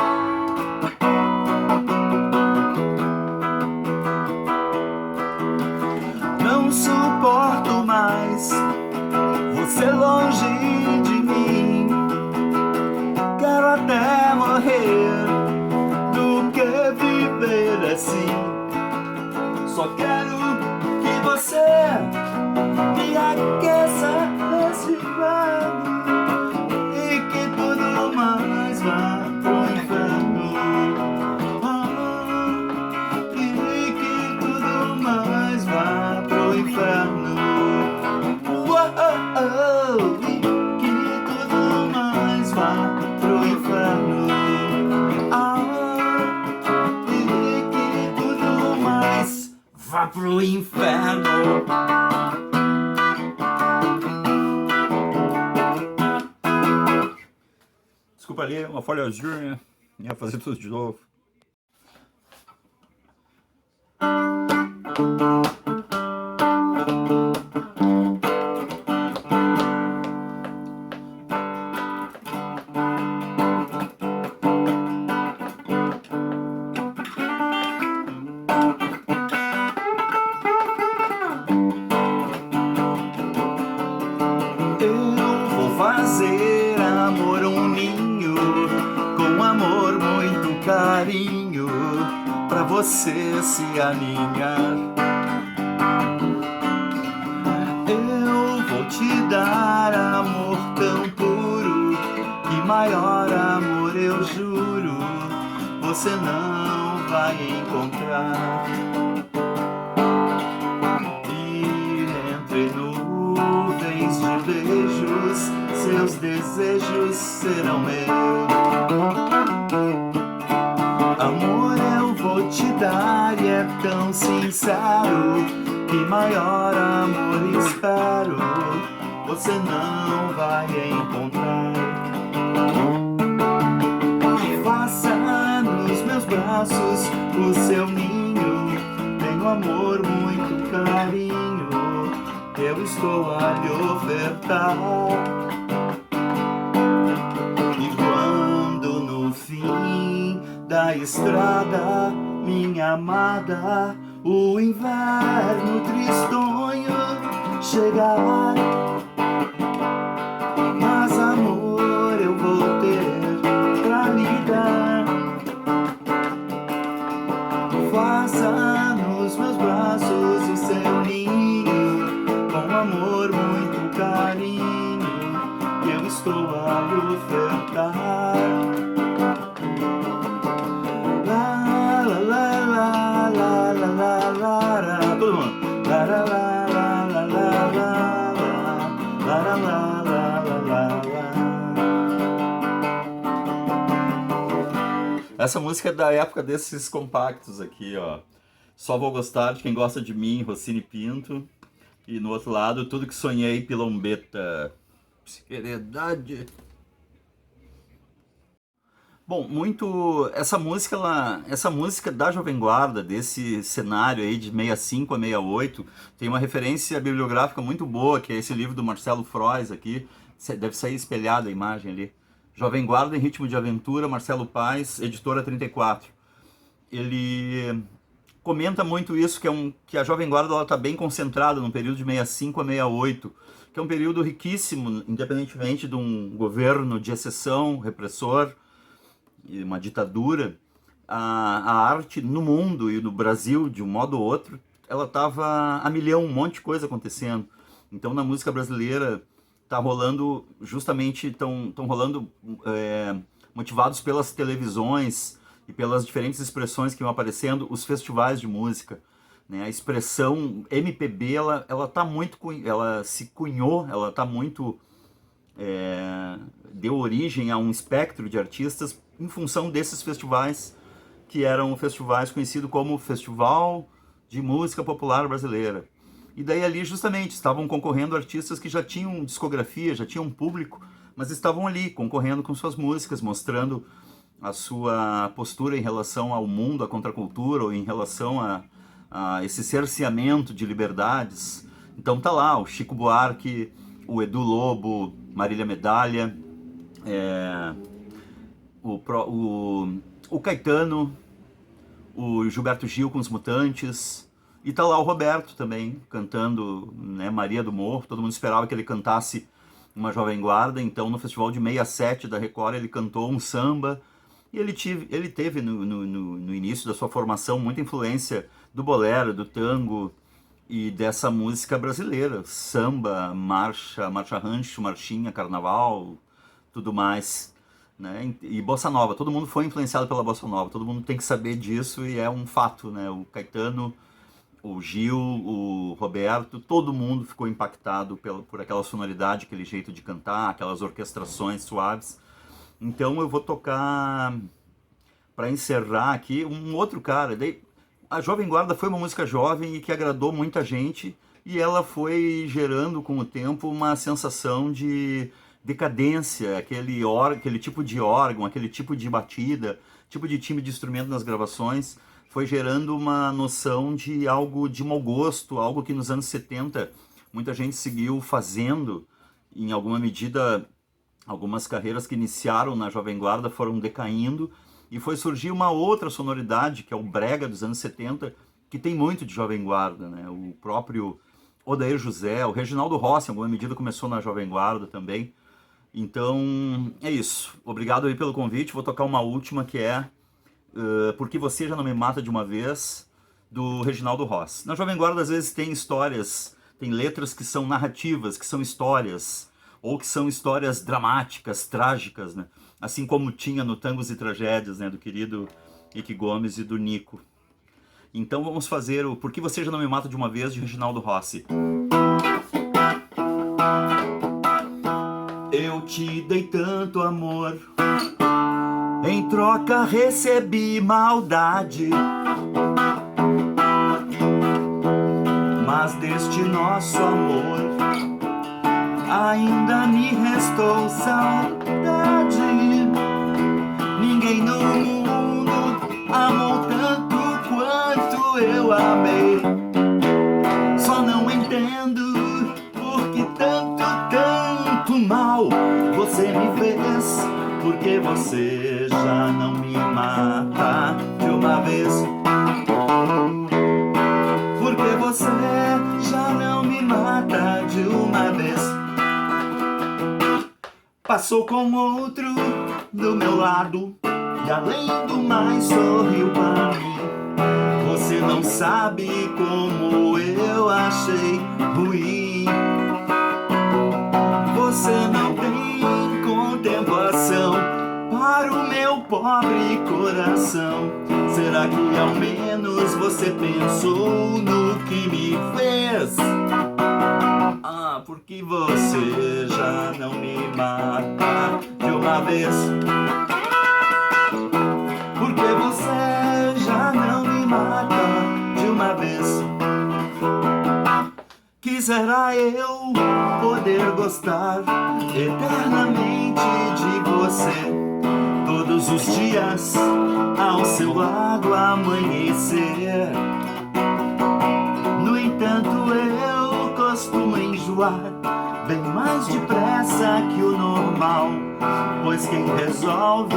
Não suporto mais você longe de mim. Quero até morrer do que viver assim. Só quero que você me aqueça nesse inverno e que tudo mais vá pro inferno. E que tudo mais vá pro inferno. E que tudo mais vá pro inferno. E que tudo mais vá pro inferno. Desculpa ali, uma folha azul, né? Ia fazer tudo de novo. Eu vou fazer amor um ninho, com amor muito carinho, você se aninhar. Eu vou te dar amor tão puro, que maior amor eu juro, você não vai encontrar. E entre nuvens de beijos, seus desejos serão meus. Amor eu vou te dar e é tão sincero, que maior amor espero, você não vai encontrar. Faça nos meus braços o seu ninho, tenho amor, muito carinho, eu estou a lhe ofertar. E quando no fim da estrada, minha amada, o inverno tristonho chegar, mas amor eu vou ter pra lhe dar. Faça nos meus braços o seu ninho, com amor, muito carinho, que eu estou a lhe ofertar. Todo mundo. Essa música é da época desses compactos aqui, ó. Só Vou Gostar de Quem Gosta de Mim, Rossini Pinto. E no outro lado, Tudo Que Sonhei, Pilombeta. Seriedade. Bom, essa música da Jovem Guarda, desse cenário aí de 65 a 68, tem uma referência bibliográfica muito boa, que é esse livro do Marcelo Frois aqui, deve sair espelhada a imagem ali. Jovem Guarda em Ritmo de Aventura, Marcelo Paes, editora 34. Ele comenta muito isso, que a Jovem Guarda está bem concentrada no período de 65 a 68, que é um período riquíssimo, independentemente de um governo de exceção, repressor, uma ditadura. A arte no mundo e no Brasil, de um modo ou outro, ela estava a milhão, um monte de coisa acontecendo. Então, na música brasileira, tá rolando, justamente, estão rolando motivados pelas televisões e pelas diferentes expressões que vão aparecendo, os festivais de música, né? A expressão MPB, ela tá muito, ela se cunhou, ela tá muito, deu origem a um espectro de artistas em função desses festivais, que eram festivais conhecidos como Festival de Música Popular Brasileira. E daí ali justamente estavam concorrendo artistas que já tinham discografia, já tinham público, mas estavam ali concorrendo com suas músicas, mostrando a sua postura em relação ao mundo, à contracultura, ou em relação a esse cerceamento de liberdades. Então tá lá o Chico Buarque, o Edu Lobo, Marília Medalha, o Caetano, o Gilberto Gil com os Mutantes, e tá lá o Roberto também, cantando, né, Maria do Morro. Todo mundo esperava que ele cantasse uma Jovem Guarda, então no festival de 67 da Record ele cantou um samba, e ele teve no início da sua formação muita influência do bolero, do tango e dessa música brasileira, samba, marcha rancho, marchinha, carnaval, tudo mais, né? E bossa nova, todo mundo foi influenciado pela bossa nova, todo mundo tem que saber disso, e é um fato, né? O Caetano, o Gil, o Roberto, todo mundo ficou impactado por aquela sonoridade, aquele jeito de cantar, aquelas orquestrações suaves. Então eu vou tocar, para encerrar aqui, um outro cara. A Jovem Guarda foi uma música jovem e que agradou muita gente, e ela foi gerando com o tempo uma sensação de decadência, aquele tipo de órgão, aquele tipo de batida, tipo de timbre de instrumento nas gravações, foi gerando uma noção de algo de mau gosto, algo que nos anos 70 muita gente seguiu fazendo. Em alguma medida, algumas carreiras que iniciaram na Jovem Guarda foram decaindo, e foi surgir uma outra sonoridade, que é o brega dos anos 70, que tem muito de Jovem Guarda, né? O próprio Odair José, o Reginaldo Rossi, em alguma medida, começou na Jovem Guarda também. Então, é isso. Obrigado aí pelo convite. Vou tocar uma última, que é Por que Você Já Não Me Mata de Uma Vez, do Reginaldo Rossi. Na Jovem Guarda, às vezes, tem histórias, tem letras que são narrativas, que são histórias, ou que são histórias dramáticas, trágicas, né? Assim como tinha no Tangos e Tragédias, né, do querido Ike Gomes e do Nico. Então vamos fazer o Por que Você Já Não Me Mata de Uma Vez, de Reginaldo Rossi. Eu te dei tanto amor, em troca recebi maldade, mas deste nosso amor ainda me restou saudade. Ninguém no mundo amou tanto quanto eu amei. Só não entendo por que tanto mal você me fez. Porque você já não me mata de uma vez. Porque você já não me mata de uma vez. Passou com outro do meu lado e além do mais sorriu pra mim. Você não sabe como eu achei ruim. Você não tem contemplação para o meu pobre coração. Será que ao menos você pensou no que me fez? Ah, porque você já não me mata de uma vez. Porque você já não me mata de uma vez. Quisera eu poder gostar eternamente de você, todos os dias ao seu lado amanhecer. No entanto eu costumo enjoar bem mais depressa que o normal, pois quem resolve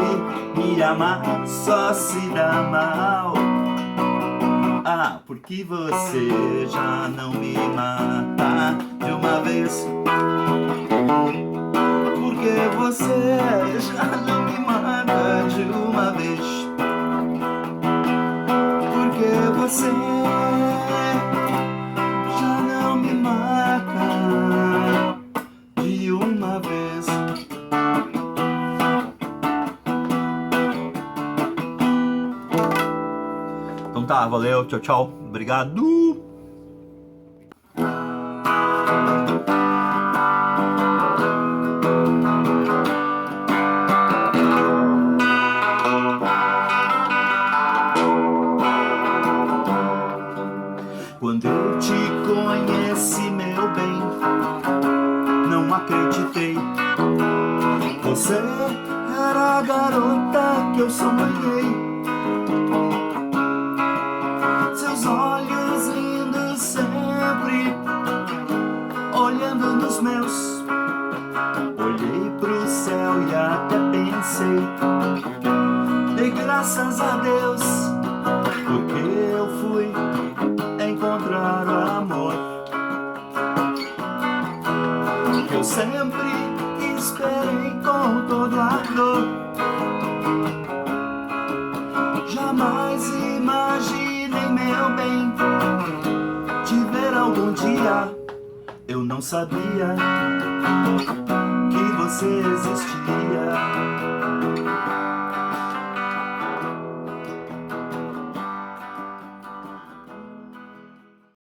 me amar só se dá mal. Ah, porque você já não me mata de uma vez. Porque você já não me mata de uma vez. Porque você já não me mata de uma vez. Então tá, valeu, tchau, tchau, obrigado! Quando eu te conheci, meu bem, não acreditei. Você era a garota que eu sonhei. Seus olhos lindos sempre olhando nos meus. Olhei pro céu e até pensei, dei graças a Deus, porque eu fui encontrar o amor que eu sempre esperei com todo ardor. Jamais imaginei, meu bem, te ver algum dia. Eu não sabia que você existia.